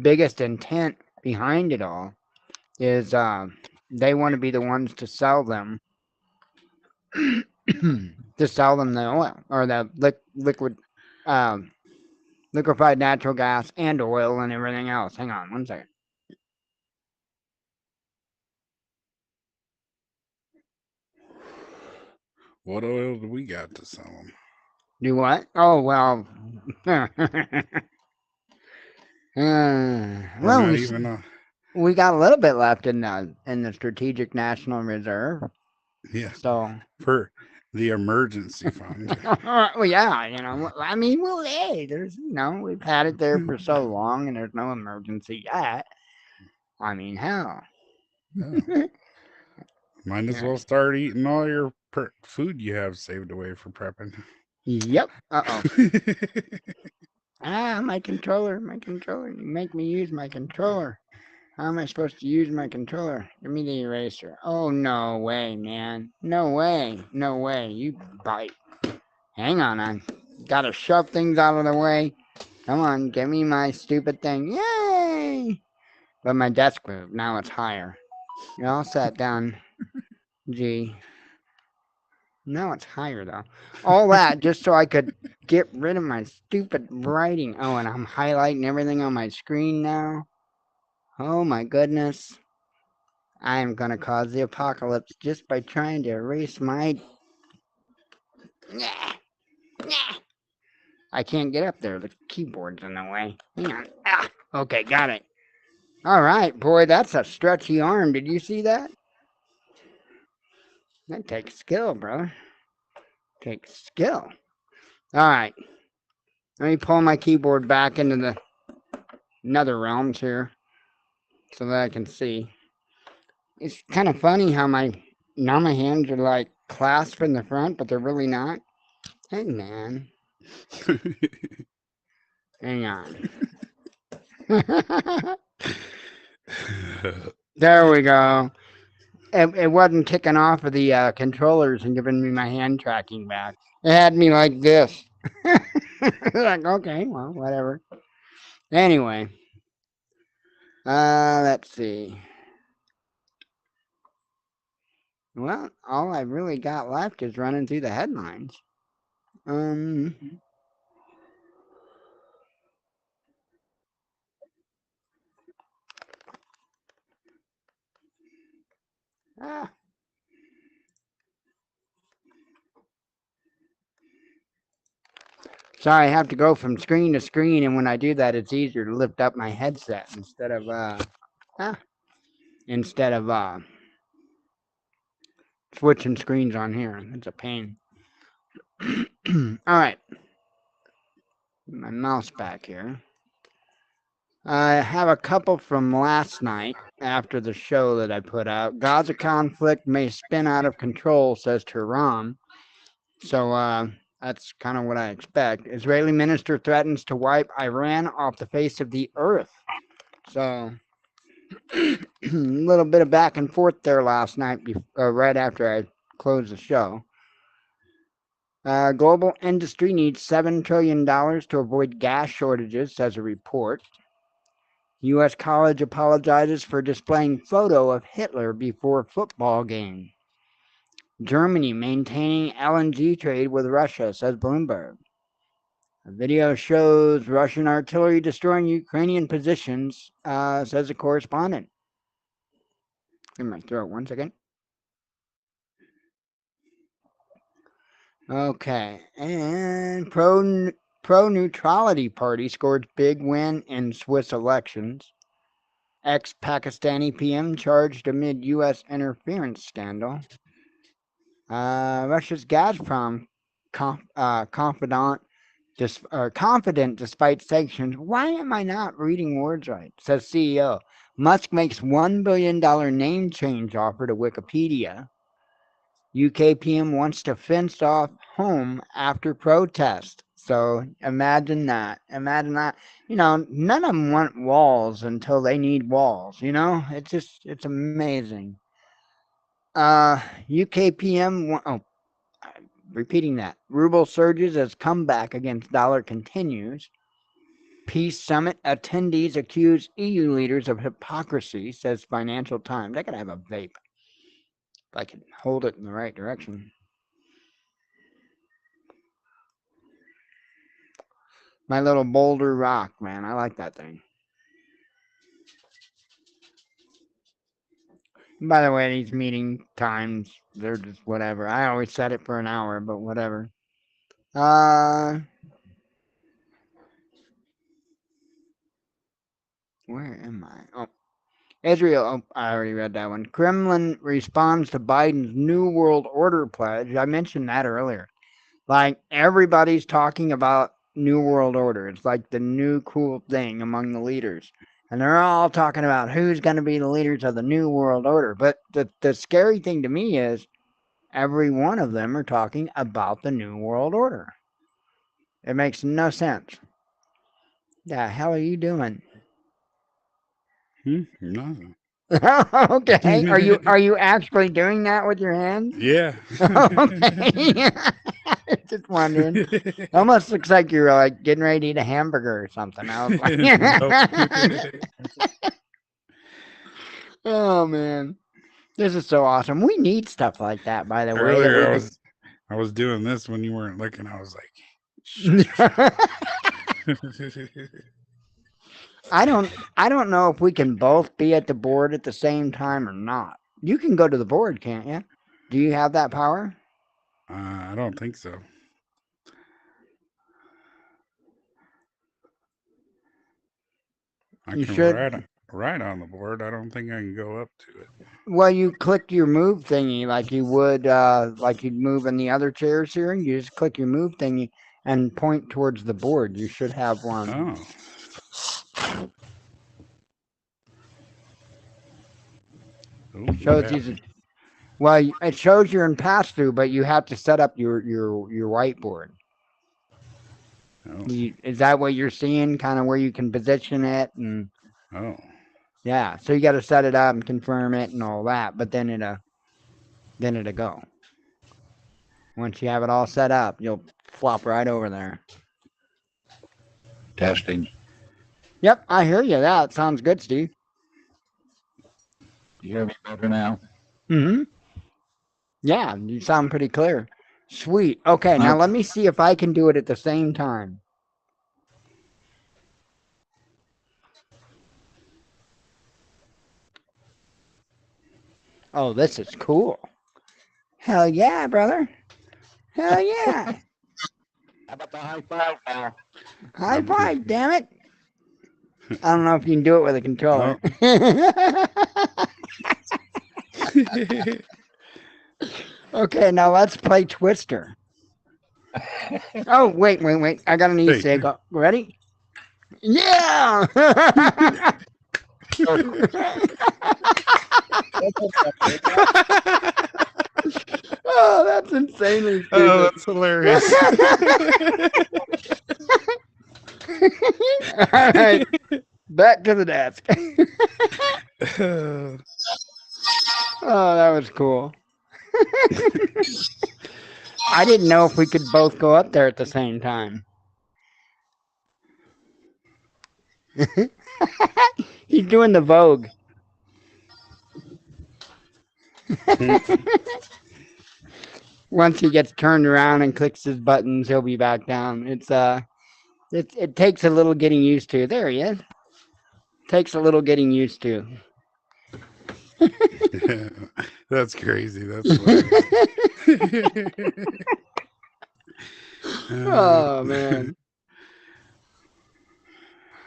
biggest intent behind it all is they want to be the ones to sell them the oil or the liquefied natural gas and oil and everything else. Hang on 1 second. What oil do we got to sell them? Do what? Oh well. Well, we got a little bit left in the Strategic National Reserve. Yeah. So for the emergency fund. Well, yeah, I mean, well, hey, there's, we've had it there for so long, and there's no emergency yet. I mean, hell. Yeah. Might as well start eating all your food you have saved away for prepping. Yep. Uh-oh. My controller. You make me use my controller. How am I supposed to use my controller? Give me the eraser. Oh, no way, man. No way. You bite. Hang on, I gotta shove things out of the way. Come on, give me my stupid thing. Yay! But my desk moved. Now it's higher. You're all set down. Gee. Now it's higher, though. All that just so I could get rid of my stupid writing. Oh, and I'm highlighting everything on my screen now. Oh, my goodness. I am going to cause the apocalypse just by trying to erase my... I can't get up there. The keyboard's in the way. Hang on. Ah, okay, got it. All right, boy, that's a stretchy arm. Did you see that? That takes skill, brother. Takes skill. All right. Let me pull my keyboard back into the nether realms here so that I can see. It's kind of funny how my hands are like clasped in the front, but they're really not. Hey, man. Hang on. There we go. It wasn't kicking off of the controllers and giving me my hand tracking back. It had me like this. Like, okay, well, whatever. Anyway, let's see. Well, all I really got left is running through the headlines. Ah. Sorry, I have to go from screen to screen, and when I do that, it's easier to lift up my headset instead of switching screens on here. It's a pain. All right, my mouse back here. I have a couple from last night after the show that I put out. Gaza conflict may spin out of control, says Tehran. So that's kind of what I expect. Israeli minister threatens to wipe Iran off the face of the earth. So a little bit of back and forth there last night, right after I closed the show. Global industry needs $7 trillion to avoid gas shortages, says a report. U.S. college apologizes for displaying photo of Hitler before football game. Germany maintaining LNG trade with Russia, says Bloomberg. A video shows Russian artillery destroying Ukrainian positions, says a correspondent. In my throat, 1 second. Okay, and pro-neutrality party scored big win in Swiss elections. Ex-Pakistani PM charged amid U.S. interference scandal. Russia's Gazprom confident despite sanctions. Why am I not reading words right? Says CEO. Musk makes $1 billion name change offer to Wikipedia. UK PM wants to fence off home after protest. So imagine that. Imagine that. You know, none of them want walls until they need walls. You know, it's amazing. UK PM. Repeating that. Ruble surges as comeback against dollar continues. Peace summit attendees accuse EU leaders of hypocrisy, says Financial Times. I gotta have a vape. If I can hold it in the right direction. My little Boulder Rock, man. I like that thing. By the way, these meeting times, they're just whatever. I always set it for an hour, but whatever. Where am I? Oh, Israel. Oh, I already read that one. Kremlin responds to Biden's New World Order pledge. I mentioned that earlier. Like, everybody's talking about New World Order. It's like the new cool thing among the leaders. And they're all talking about who's going to be the leaders of the New World Order. But the scary thing to me is every one of them are talking about the New World Order. It makes no sense. The hell are you doing? Nothing. Okay. Are you actually doing that with your hands? Yeah. Okay. Just wondering. Almost looks like you're like getting ready to eat a hamburger or something. I was like, oh man, this is so awesome. We need stuff like that, by the way. Earlier, I was doing this when you weren't looking. I was like, I don't know if we can both be at the board at the same time or not. You can go to the board, can't you? Do you have that power? I don't think so. I You can should. write on the board. I don't think I can go up to it. Well, you click your move thingy like you would, like you'd move in the other chairs here. You just click your move thingy and point towards the board. You should have one. Oh. Oh, what Shows you happened? well, it shows you're in pass through, but you have to set up your whiteboard. Oh. Is that what you're seeing? Kind of where you can position it and Oh. yeah. So you got to set it up and confirm it and all that. But then it'll go. Once you have it all set up, you'll flop right over there. Testing. Yep, I hear you. That sounds good, Steve. You hear me better now? Mm-hmm. Yeah, you sound pretty clear. Sweet. Okay, now let me see if I can do it at the same time. Oh, this is cool. Hell yeah, brother. Hell yeah. How about the high five now? High five, damn it. I don't know if you can do it with a controller. Okay, now let's play Twister. Oh, wait. I got an easy egg. Ready? Yeah! Oh, that's insanely stupid. Oh, that's hilarious. All right, back to the desk. Oh, that was cool. I didn't know if we could both go up there at the same time. He's doing the Vogue. Once he gets turned around and clicks his buttons, he'll be back down. It takes a little getting used to. There he is. Takes a little getting used to. That's crazy. That's hilarious. Oh man.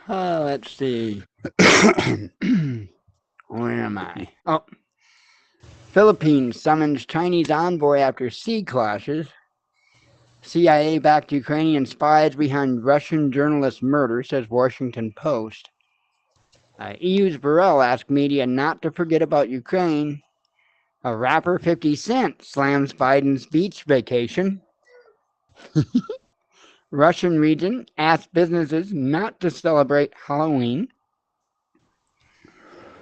Oh, let's see. Where am I? Oh. Philippines summons Chinese envoy after sea clashes. CIA backed Ukrainian spies behind Russian journalist murder, says Washington Post. EU's Borrell asked media not to forget about Ukraine. A rapper 50 Cent slams Biden's beach vacation. Russian region asked businesses not to celebrate Halloween.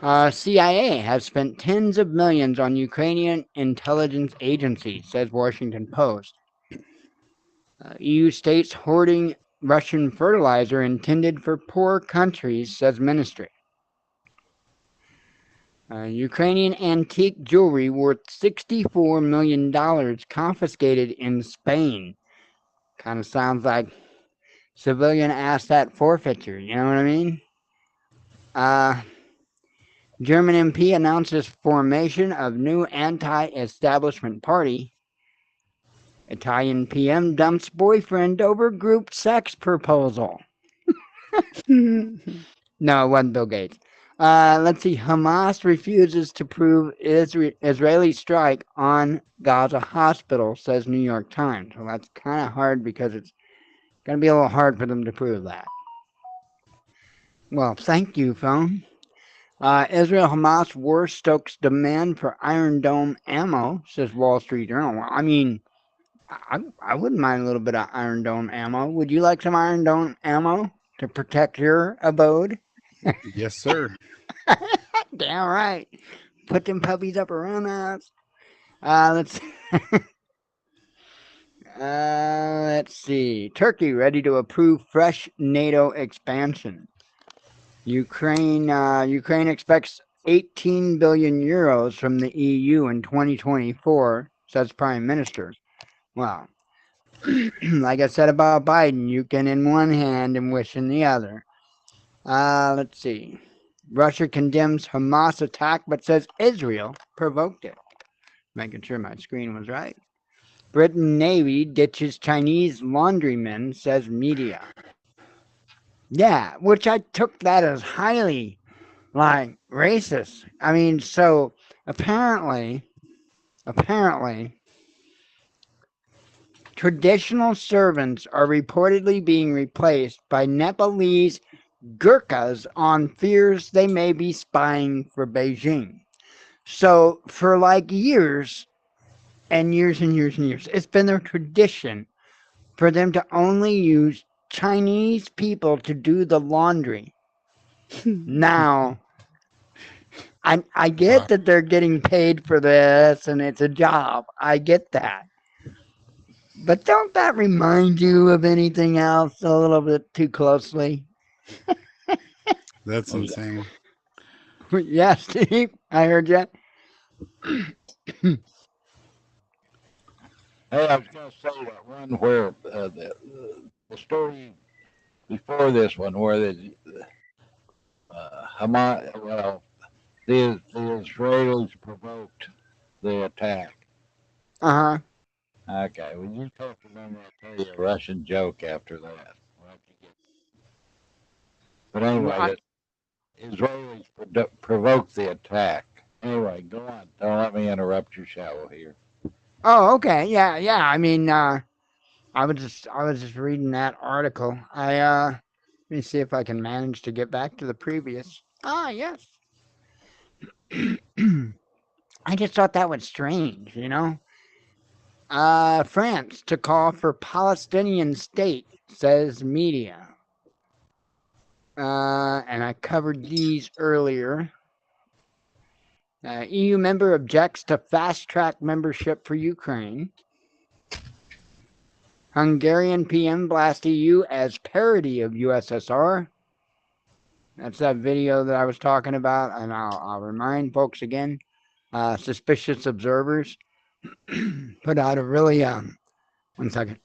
CIA has spent tens of millions on Ukrainian intelligence agencies, says Washington Post. EU states hoarding Russian fertilizer intended for poor countries, says ministry. Ukrainian antique jewelry worth $64 million confiscated in Spain. Kind of sounds like civilian asset forfeiture, you know what I mean? German MP announces formation of new anti-establishment party. Italian PM dumps boyfriend over group sex proposal. No, it wasn't Bill Gates. Let's see. Hamas refuses to prove Israeli strike on Gaza hospital, says New York Times. Well, that's kind of hard because it's going to be a little hard for them to prove that. Well, thank you, phone. Israel-Hamas war stokes demand for Iron Dome ammo, says Wall Street Journal. Well, I mean, I wouldn't mind a little bit of Iron Dome ammo. Would you like some Iron Dome ammo to protect your abode? Yes, sir. Damn right. Put them puppies up around us. Let's see. Turkey ready to approve fresh NATO expansion. Ukraine expects 18 billion euros from the EU in 2024, says Prime Minister. Well, like I said about Biden, you can in one hand and wish in the other. Let's see. Russia condemns Hamas attack, but says Israel provoked it. Making sure my screen was right. Britain Navy ditches Chinese laundrymen, says media. Yeah, which I took that as highly like racist. I mean, so apparently, traditional servants are reportedly being replaced by Nepalese Gurkhas on fears they may be spying for Beijing. So for like years and years and years and years, it's been their tradition for them to only use Chinese people to do the laundry. Now, I get that they're getting paid for this and it's a job. I get that. But don't that remind you of anything else a little bit too closely? That's Hey, insane. Yes, Steve, I heard you. I was going to say that one where the story before this one where Hamas, well, the Israelis provoked the attack. Uh huh. Okay, well, you have to remember I'll tell you a Russian joke after that. But anyway, Right. the Israelis provoked the attack. Anyway, go on. Don't let me interrupt your show here. Oh, okay. Yeah, yeah. I mean, I was just reading that article. Let me see if I can manage to get back to the previous. Ah, yes. I just thought that was strange. France to call for Palestinian state, says media. And I covered these earlier. EU member objects to fast track membership for Ukraine. Hungarian PM blast EU as parody of USSR. That's that video that I was talking about, and I'll remind folks again. Suspicious observers put out a really 1 second.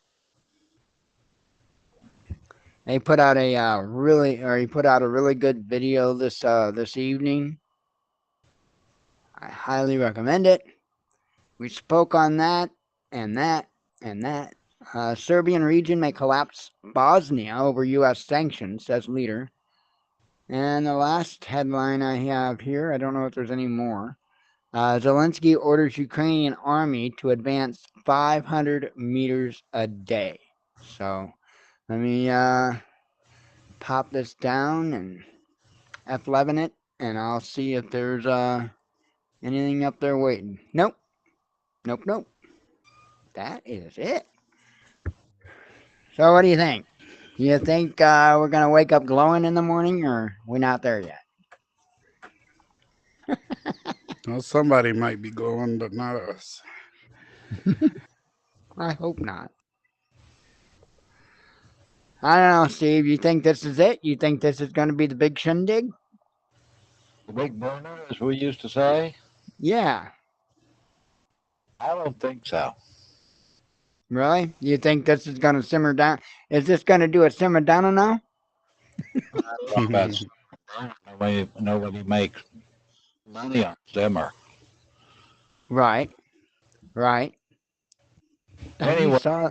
They put out a he put out a really good video this evening. I highly recommend it. We spoke on that and that and that. Serbian region may collapse Bosnia over U.S. sanctions, says leader. And the last headline I have here, I don't know if there's any more. Zelensky orders Ukrainian army to advance 500 meters a day. So let me pop this down and F11 it, and I'll see if there's anything up there waiting. Nope. Nope, nope. That is it. So what do you think? You think we're going to wake up glowing in the morning, or we're not there yet? Well, somebody might be glowing, but not us. I hope not. I don't know, Steve. You think this is it? You think this is going to be the big shindig? The big burner, as we used to say? Yeah. I don't think so. Really? You think this is going to simmer down? Is this going to do a simmer down now? That's nobody makes money on simmer. Right. Right. Have you Anyway, saw?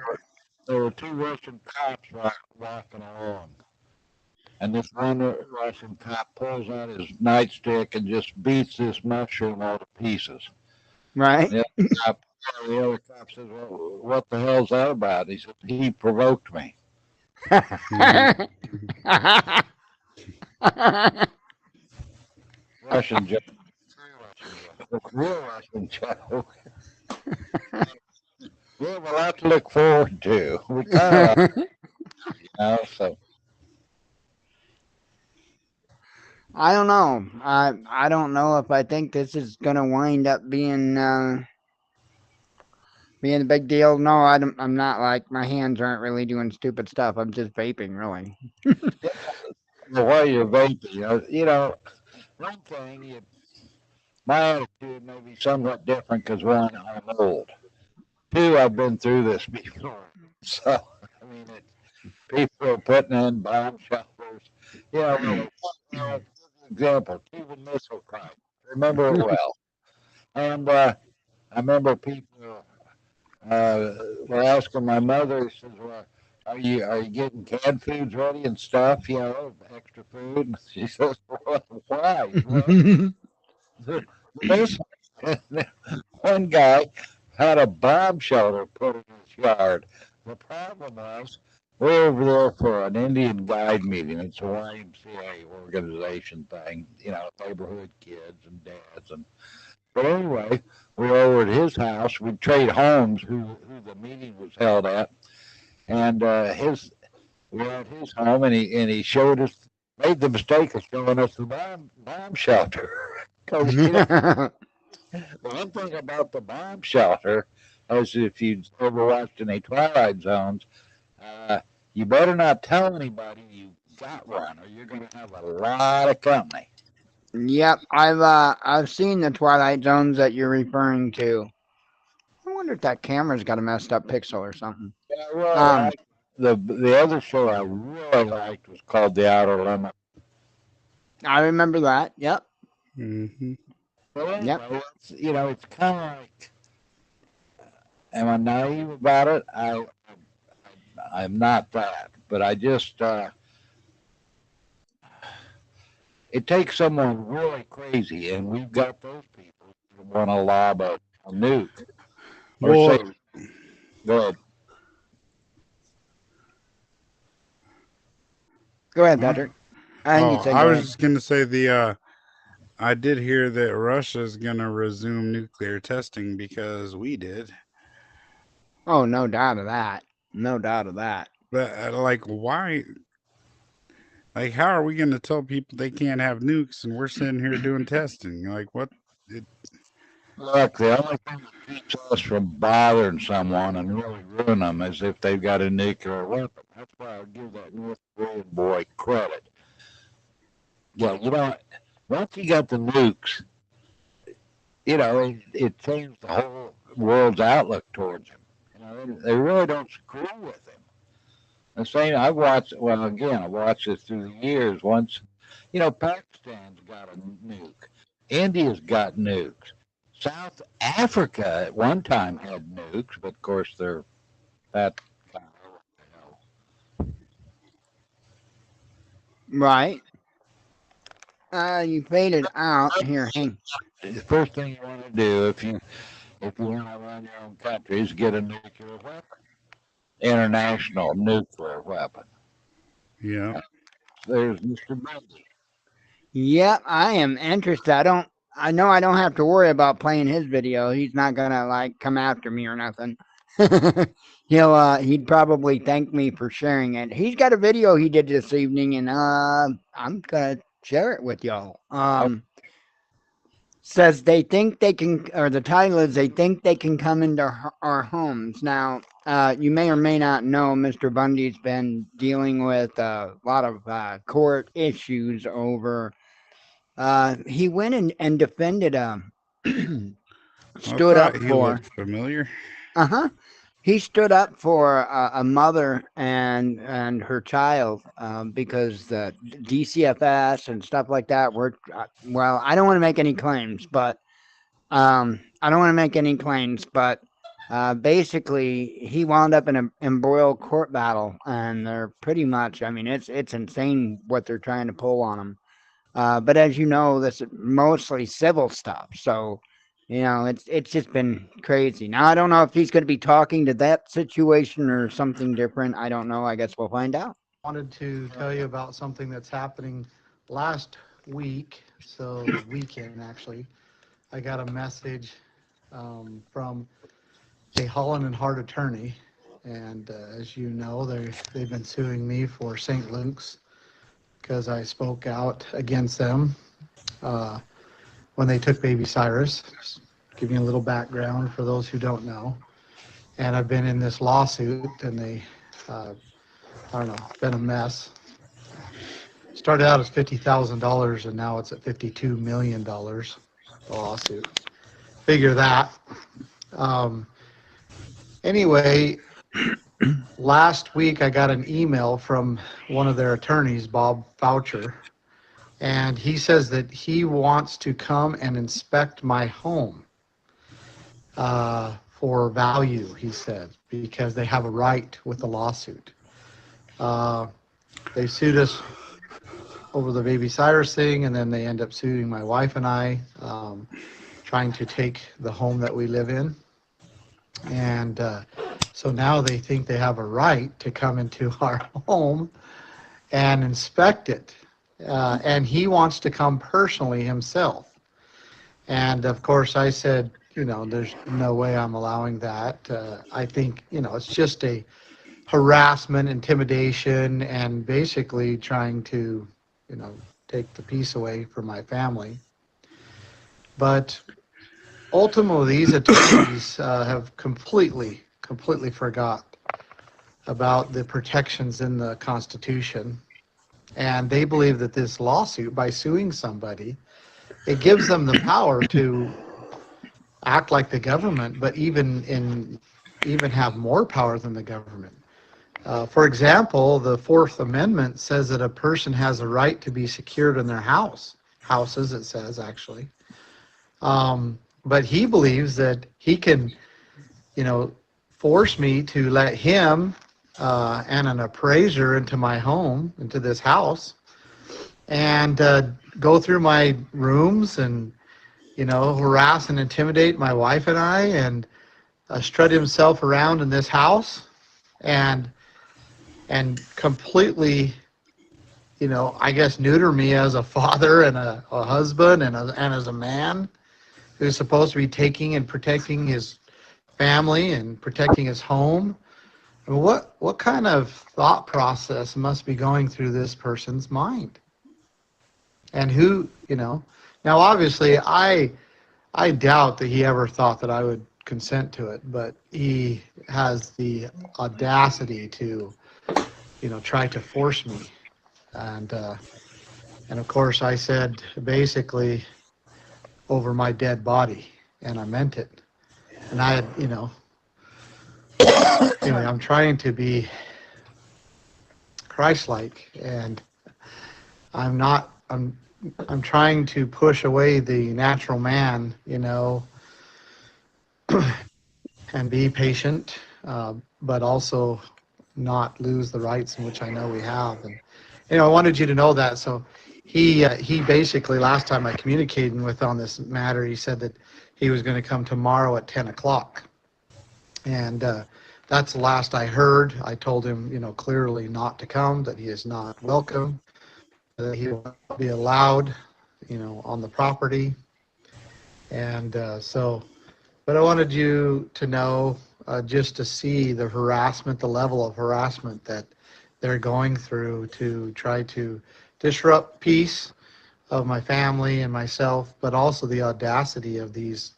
there were two Russian cops walking along. And this one Russian cop pulls out his nightstick and just beats this mushroom all to pieces. Right. The the other cop says, "Well, what the hell's that about?" He said, "He provoked me." Russian joke. Real Russian joke. We have a lot to look forward to. We kind of, so. I don't know. I don't know if I think this is gonna wind up being a big deal. No, I'm not. Like, my hands aren't really doing stupid stuff. I'm just vaping, really. While you're vaping, one thing, my attitude may be somewhat different because one, I'm old. Two, I've been through this before. So, I mean, people are putting in bomb shelters. Example, Cuban Missile Crisis. Remember it well. And I remember people were asking my mother, says, well, are you getting canned foods ready and stuff? You know, extra food. And she says, why? Well, this one guy had a bomb shelter put in his yard. The problem was we're over there for an Indian guide meeting. It's a YMCA organization thing, you know, neighborhood kids and dads. And but anyway, we were over at his house. We trade homes who the meeting was held at, and we were at his home, and he showed us, made the mistake of showing us the bomb shelter. Because you know, the one thing about the bomb shelter, as if you've ever watched any Twilight Zones, uh, you better not tell anybody you got one, or you're going to have a lot of company. Yep, I've seen the Twilight Zones that you're referring to. I wonder if that camera's got a messed up pixel or something. Yeah, well, Um, the other show I really liked was called The Outer Limits. I remember that. Yep. Mm-hmm. But anyway, Yep. you know, it's kind of like, am I naive about it? I'm not that, but I just it takes someone really crazy, and we've got those people who want to lob a nuke or Well, say, go ahead. Go ahead, Patrick. I think you said I go was ahead. just gonna say I did hear that Russia's gonna resume nuclear testing because we did. Oh, no doubt of that. No doubt of that. But like, why? Like, how are we gonna tell people they can't have nukes and we're sitting here doing testing? Like, what? It, Look, the only thing that keeps us from bothering someone and really ruin them is if they've got a nuclear weapon. That's why I give that North Korean boy credit. Yeah, you know, once he got the nukes, you know, it changed the whole world's outlook towards him. You know, they really don't screw with him. The same, I've watched, well, again, I've watched this through the years. Once, you know, Pakistan's got a nuke, India's got nukes. South Africa at one time had nukes, but of course they're that kind of, Right. You faded out. Here, hang. you know. The first thing you want to do if you want to run your own country is get a nuclear weapon, international nuclear weapon. yeah. There's Mr. Bundy. Yep, I am interested. I know I don't have to worry about playing his video. He's not gonna like come after me or nothing. He'd probably thank me for sharing it. He's got a video he did this evening, and I'm gonna share it with y'all. Says they think they can, or the title is they think they can come into our homes. Now, you may or may not know Mr. Bundy's been dealing with a lot of court issues over. He went and defended stood I up thought he for. looked familiar. He stood up for a mother and her child because the DCFS and stuff like that were, well, I don't want to make any claims, but basically he wound up in an embroiled court battle, and they're pretty much, I mean, it's insane what they're trying to pull on him. But as you know, this is mostly civil stuff, so you know it's just been crazy. Now I don't know if he's going to be talking to that situation or something different. I don't know. I guess we'll find out. Wanted to tell you about something that's happening last week, so weekend actually. I got a message from a Holland and Hart attorney, and as you know, they've been suing me for St. Luke's because I spoke out against them when they took baby Cyrus. Just give you a little background for those who don't know. And I've been in this lawsuit, and they, I don't know, it's been a mess. Started out as $50,000, and now it's at $52 million, the lawsuit. Figure that. Anyway, last week I got an email from one of their attorneys, Bob Foucher, and he says that he wants to come and inspect my home for value, he said, because they have a right with the lawsuit. They sued us over the baby Cyrus thing, and then they end up suing my wife and I, trying to take the home that we live in. And so now they think they have a right to come into our home and inspect it. And he wants to come personally himself. And of course, I said, there's no way I'm allowing that. I think, it's just a harassment, intimidation, and basically trying to, take the peace away from my family. But ultimately, these attorneys have completely forgot about the protections in the Constitution. And they believe that this lawsuit, by suing somebody, it gives them the power to act like the government, but even have more power than the government. For example, the Fourth Amendment says that a person has a right to be secured in their houses, it says actually. But he believes that he can, force me to let him and an appraiser into my home, into this house, and go through my rooms and, harass and intimidate my wife and I, and strut himself around in this house, and completely, I guess, neuter me as a father and a husband and as a man who's supposed to be taking and protecting his family and protecting his home. I mean, what kind of thought process must be going through this person's mind? And who, now obviously I doubt that he ever thought that I would consent to it, but he has the audacity to, try to force me. And of course I said basically over my dead body, and I meant it. And I had, anyway, I'm trying to be Christ-like, and I'm trying to push away the natural man, and be patient, but also not lose the rights in which I know we have. And, I wanted you to know that. So he basically, last time I communicated with on this matter, he said that he was going to come tomorrow at 10 o'clock. And that's the last I heard. I told him, clearly not to come, that he is not welcome, that he will not be allowed, on the property. And but I wanted you to know, just to see the harassment, the level of harassment that they're going through to try to disrupt peace of my family and myself, but also the audacity of these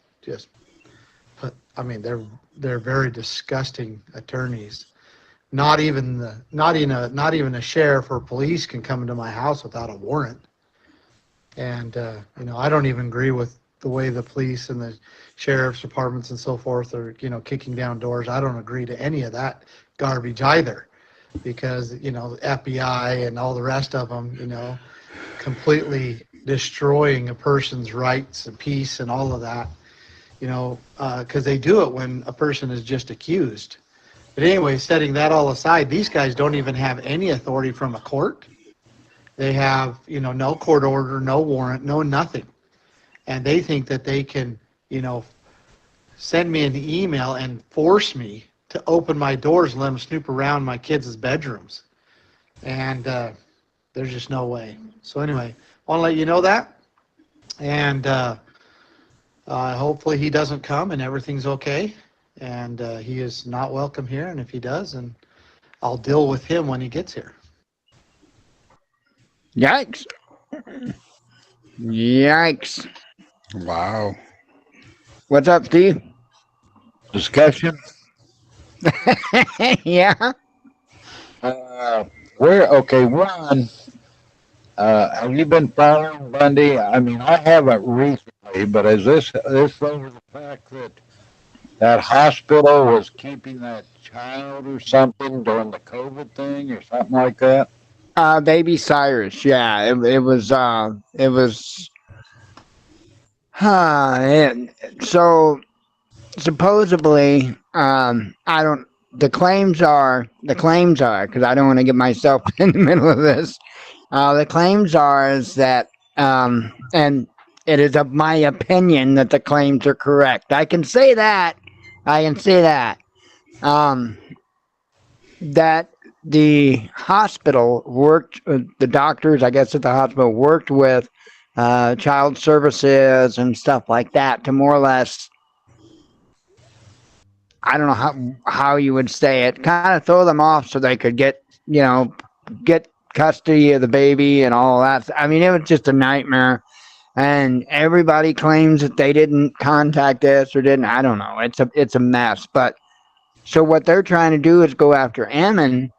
they're very disgusting attorneys. Not even a sheriff or police can come into my house without a warrant. And I don't even agree with the way the police and the sheriff's departments and so forth are, kicking down doors. I don't agree to any of that garbage either, because, the FBI and all the rest of them, completely destroying a person's rights and peace and all of that, because they do it when a person is just accused. But anyway, setting that all aside, these guys don't even have any authority from a court. They have, no court order, no warrant, no nothing. And they think that they can, send me an email and force me to open my doors and let them snoop around my kids' bedrooms. And there's just no way. So anyway, I want to let you know that. And hopefully he doesn't come and everything's okay. And he is not welcome here. And if he does, then I'll deal with him when he gets here. Yikes. Yikes. Wow. What's up, Steve? Discussion. Yeah. One, have you been following Bundy? I mean, I haven't recently, but is this over the fact that that hospital was keeping that child or something during the COVID thing or something like that? Baby Cyrus. Yeah, it was. And so supposedly, I don't the claims are, because I don't want to get myself in the middle of this. The claims are is that, and it is of my opinion that the claims are correct. I can say that. I can say that. Um, that the hospital worked, the doctors, I guess, at the hospital worked with child services and stuff like that to more or less, I don't know how you would say it, kind of throw them off so they could get, get custody of the baby and all that. I mean, it was just a nightmare. And everybody claims that they didn't contact us or didn't. I don't know. It's a mess. But so what they're trying to do is go after Ammon,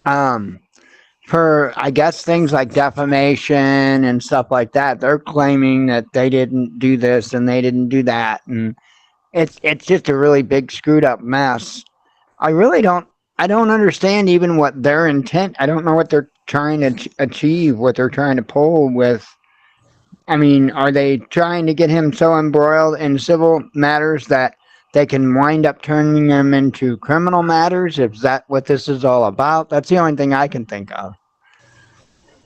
for, I guess, things like defamation and stuff like that. They're claiming that they didn't do this and they didn't do that, and it's just a really big screwed up mess. I really don't. I don't understand even what their intent. I don't know what they're trying to achieve. What they're trying to pull with. I mean, are they trying to get him so embroiled in civil matters that they can wind up turning him into criminal matters? Is that what this is all about? That's the only thing I can think of.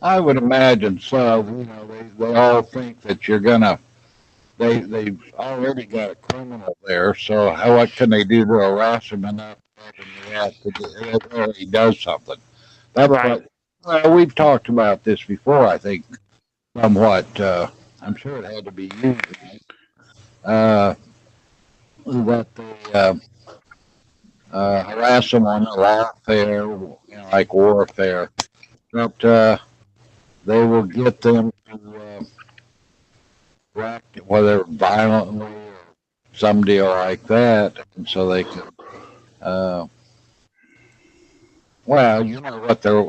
I would imagine so. They all think that you're gonna. They've already got a criminal there, so what can they do to harass him enough that he does something? That's Right. what. Well, we've talked about this before. I think somewhat. I'm sure it had to be used. Uh, that they harass them on lawfare, like warfare. But they will get them to act, whether violently or some deal like that, and so they can. Well, you know what they're.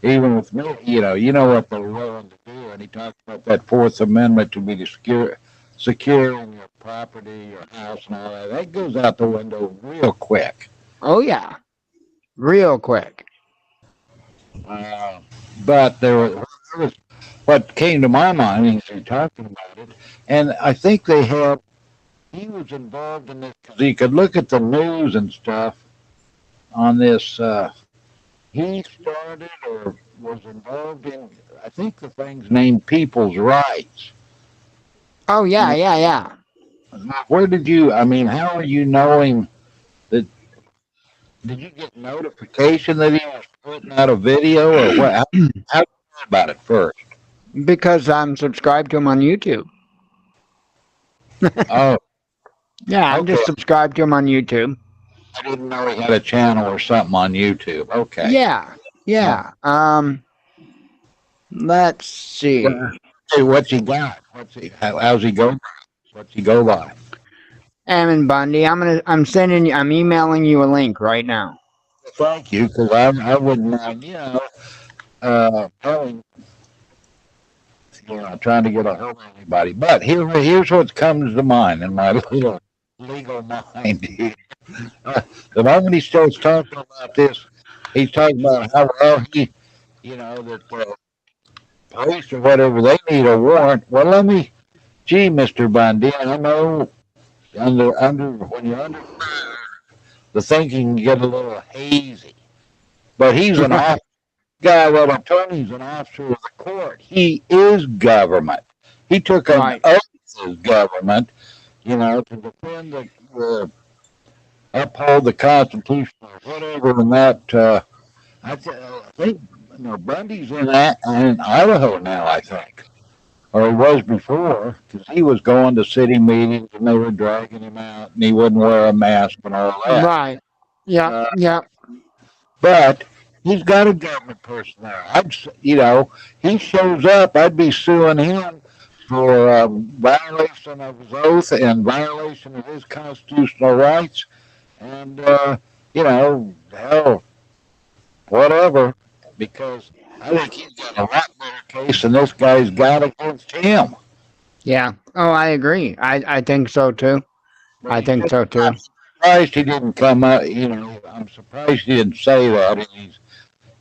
Even with me, you know what they're willing to do, and he talks about that Fourth Amendment to be securing your property, your house, and all that. That goes out the window real quick. Oh yeah, real quick. But there was what came to my mind as you're talking about it, and I think he was involved in this because he could look at the news and stuff on this. He started or was involved in, I think the thing's named People's Rights. Oh yeah, yeah. Where did you, I mean, how are you knowing that? Did you get notification that he was putting out a video or what? How did you know about it first? Because I'm subscribed to him on YouTube. Oh, Yeah, I'm just okay. subscribed to him on YouTube. I didn't know he had a channel or something on YouTube. Okay. Yeah. Let's see. Hey, what's he got? How's he go by? What's he go by? Ammon Bundy. I'm emailing you a link right now. Thank you, because I wouldn't mind, telling, trying to get a hold of anybody. But here's what comes to mind in my little legal mind. The moment he starts talking about this, he's talking about how well that police or whatever, they need a warrant. Well, Mr. Bundy, I know when you're under fire, the thinking can get a little hazy. But he's an officer, attorney's an officer of the court. He is government. He took an oath as government, to defend uphold the Constitution or whatever. And that, I think Bundy's in Idaho now, I think. Or he was before, because he was going to city meetings and they were dragging him out and he wouldn't wear a mask and all that. Right. Yeah. But he's got a government person there. He shows up, I'd be suing him for violation of his oath and violation of his constitutional rights. And, hell, whatever, because I think he's got a lot better case than this guy's got against him. Yeah. Oh, I agree. I think so too. I'm surprised he didn't come up. I'm surprised he didn't say that. And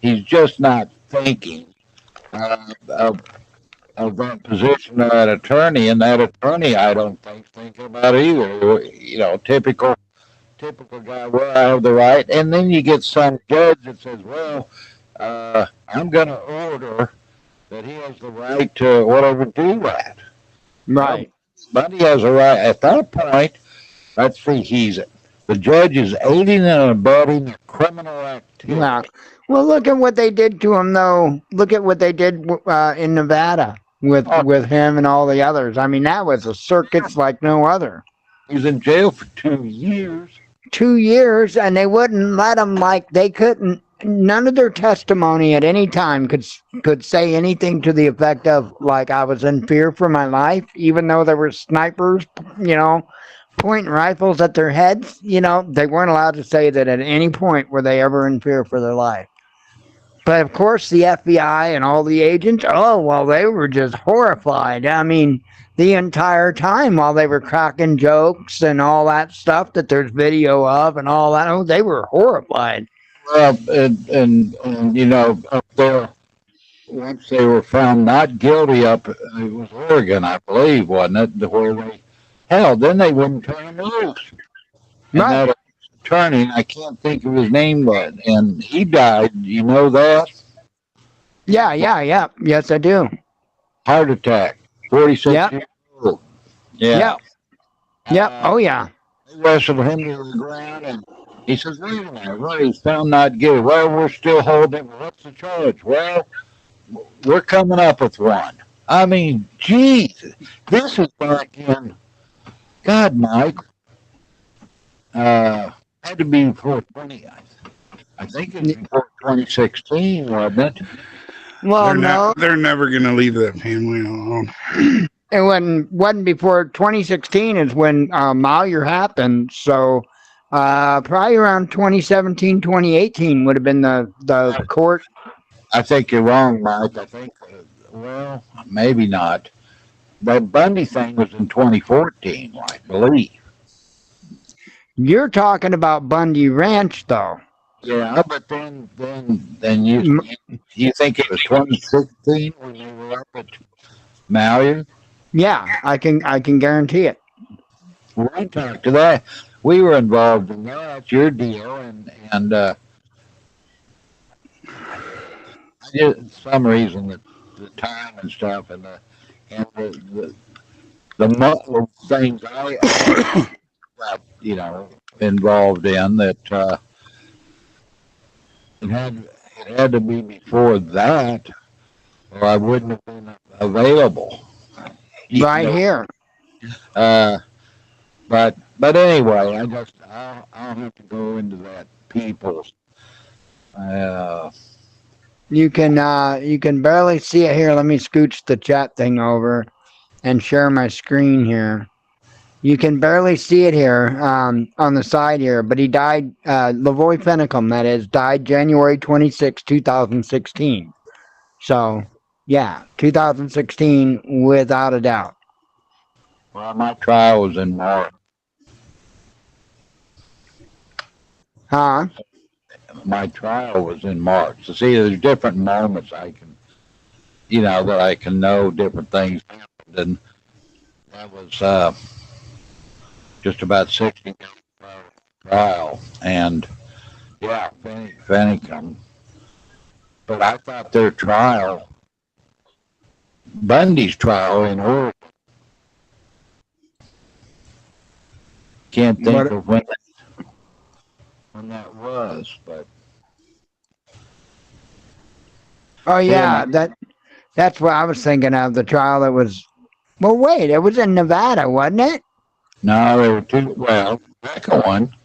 he's just not thinking of that position of that attorney, and that attorney I don't think thinking about either. Typical typical guy, well, I have the right. And then you get some judge that says, well, I'm going to order that he has the right to whatever do that. Well, Right. Bundy has a right. At that point, let's see, the judge is aiding and abetting a criminal activity. Well, well, look at what they did to him, though. Look at what they did in Nevada with him and all the others. I mean, that was a circus like no other. He was in jail for 2 years. 2 years, and they wouldn't let him. Like they couldn't. None of their testimony at any time could say anything to the effect of like I was in fear for my life, even though there were snipers, pointing rifles at their heads. They weren't allowed to say that at any point were they ever in fear for their life. But of course, the FBI and all the agents, oh, well, they were just horrified. I mean, the entire time while they were cracking jokes and all that stuff that there's video of and all that, oh, they were horrified. Well, and up there, once they were found not guilty it was Oregon, I believe, wasn't it? Hell, then they wouldn't turn him loose. And Right. that attorney, I can't think of his name, but and he died. You know that? Yeah. Yes, I do. Heart attack. 46 Yep. years old. Yeah. Yep. Oh, yeah. They wrestled him to the ground, and he says, wait a minute, well, he's found not guilty. Well, we're still holding him. What's the charge? Well, we're coming up with one. I mean, geez, this is back in, God, Mike, had to be before 20, I think it's before 2016, wasn't it? Well, no, They're never going to leave that family alone. it wasn't before 2016 is when Malheur happened. So probably around 2017, 2018 would have been the court. I think you're wrong, Mike. I think, well, maybe not. That Bundy thing was in 2014, I believe. You're talking about Bundy Ranch, though. Yeah, but then you think it was 2016 when you were up at Malheur? Yeah, I can guarantee it. Well, I talked to that. We were involved in that. Your deal, and for some reason the time and stuff and the multiple things I got, involved in that it had to be before that, or I wouldn't have been available. Right here. But anyway, I'll have to go into that people's. You can barely see it here. Let me scooch the chat thing over and share my screen here. You can barely see it here on the side here, but he died, Lavoy Fennicum, that is, died January 26, 2016. So, yeah, 2016 without a doubt. Well, my trial was in March. Huh? My trial was in March. So see, there's different moments I can, that I can know different things happened, and that was just about 60 days trial, and yeah, Fennicum. But I thought their trial, Bundy's trial in Oregon, can't think of when that was, but oh yeah, that's what I was thinking of. The trial that was. Well, wait, it was in Nevada, wasn't it? no, there were two. Well, second one,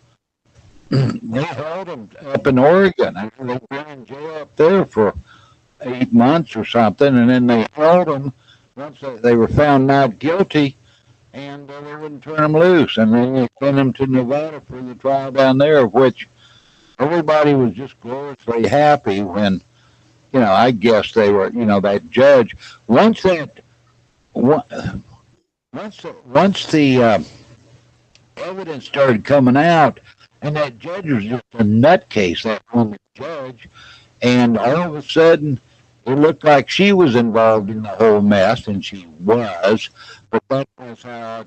they held him up in Oregon. They've been in jail up there for 8 months or something, and then they held him once they were found not guilty, and they wouldn't turn him loose, and then they sent him to Nevada for the trial down there, of which everybody was just gloriously happy when, I guess they were, that judge, once the evidence started coming out, and that judge was just a nutcase, that woman judge, and all of a sudden, it looked like she was involved in the whole mess, and she was, but that was how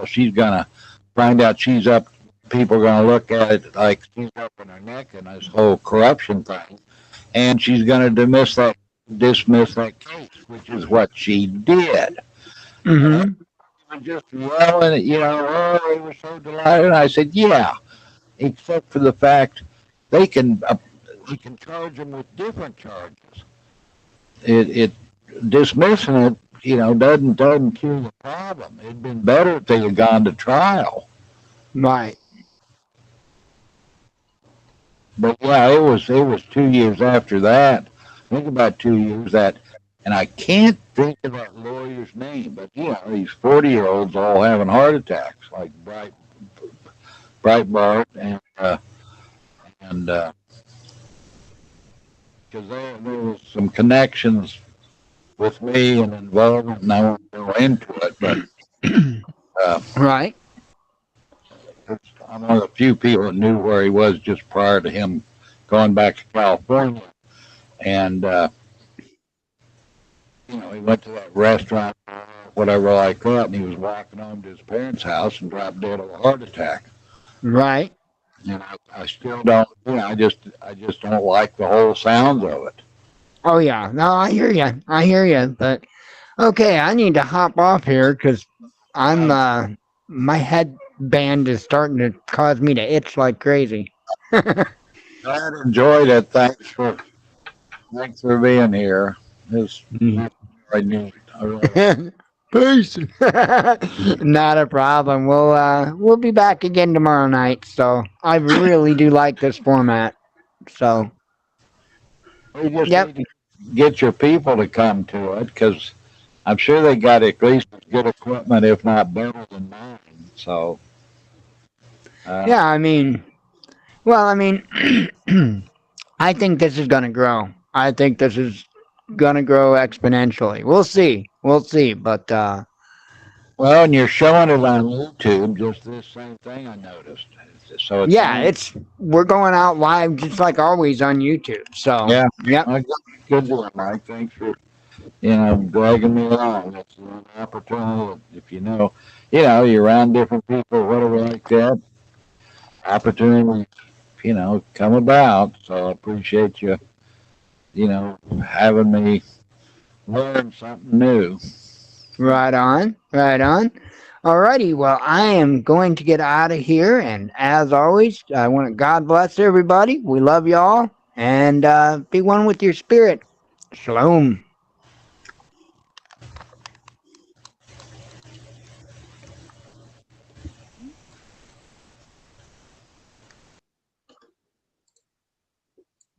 she's going to find out she's up people are going to look at it like she's up in her neck in this whole corruption thing, and she's going to dismiss that case, which is what she did. And Mm-hmm. they were just yelling, oh, they were so delighted. And I said, yeah, except for the fact they can we can charge them with different charges. It dismissing it, doesn't cure the problem. It'd been better if they had gone to trial. Right. But yeah, it was 2 years after that. I think about 2 years that, and I can't think of that lawyer's name. But these 40-year-olds all having heart attacks, like Breitbart and because there was some connections with me and involvement, and I won't go into it, but Right. I'm one of the few people that knew where he was just prior to him going back to California. And, he went to that restaurant, whatever like that, and he was walking home to his parents' house and dropped dead of a heart attack. Right. And I still don't, I just don't like the whole sounds of it. Oh yeah. No, I hear you. I hear you. But okay, I need to hop off here because I'm my headband is starting to cause me to itch like crazy. I enjoyed it. Thanks for being here. It's really neat. I really Peace. Not a problem. We'll be back again tomorrow night. So I really do like this format. So We just Yep. need to get your people to come to it because I'm sure they got at least as good equipment, if not better than mine. So, yeah, I mean, I think this is going to grow. I think this is going to grow exponentially. We'll see. We'll see. But well, and you're showing it on YouTube, just this same thing I noticed. So it's yeah, we're going out live just like always on YouTube. So yeah, yep. good deal, Mike. Thanks for dragging me along. It's an opportunity. If you're around different people, whatever like that. Opportunities, come about. So I appreciate you, having me learn something new. Right on. Right on. Alrighty, well, I am going to get out of here, and as always, I want to God bless everybody. We love y'all, and be one with your spirit. Shalom.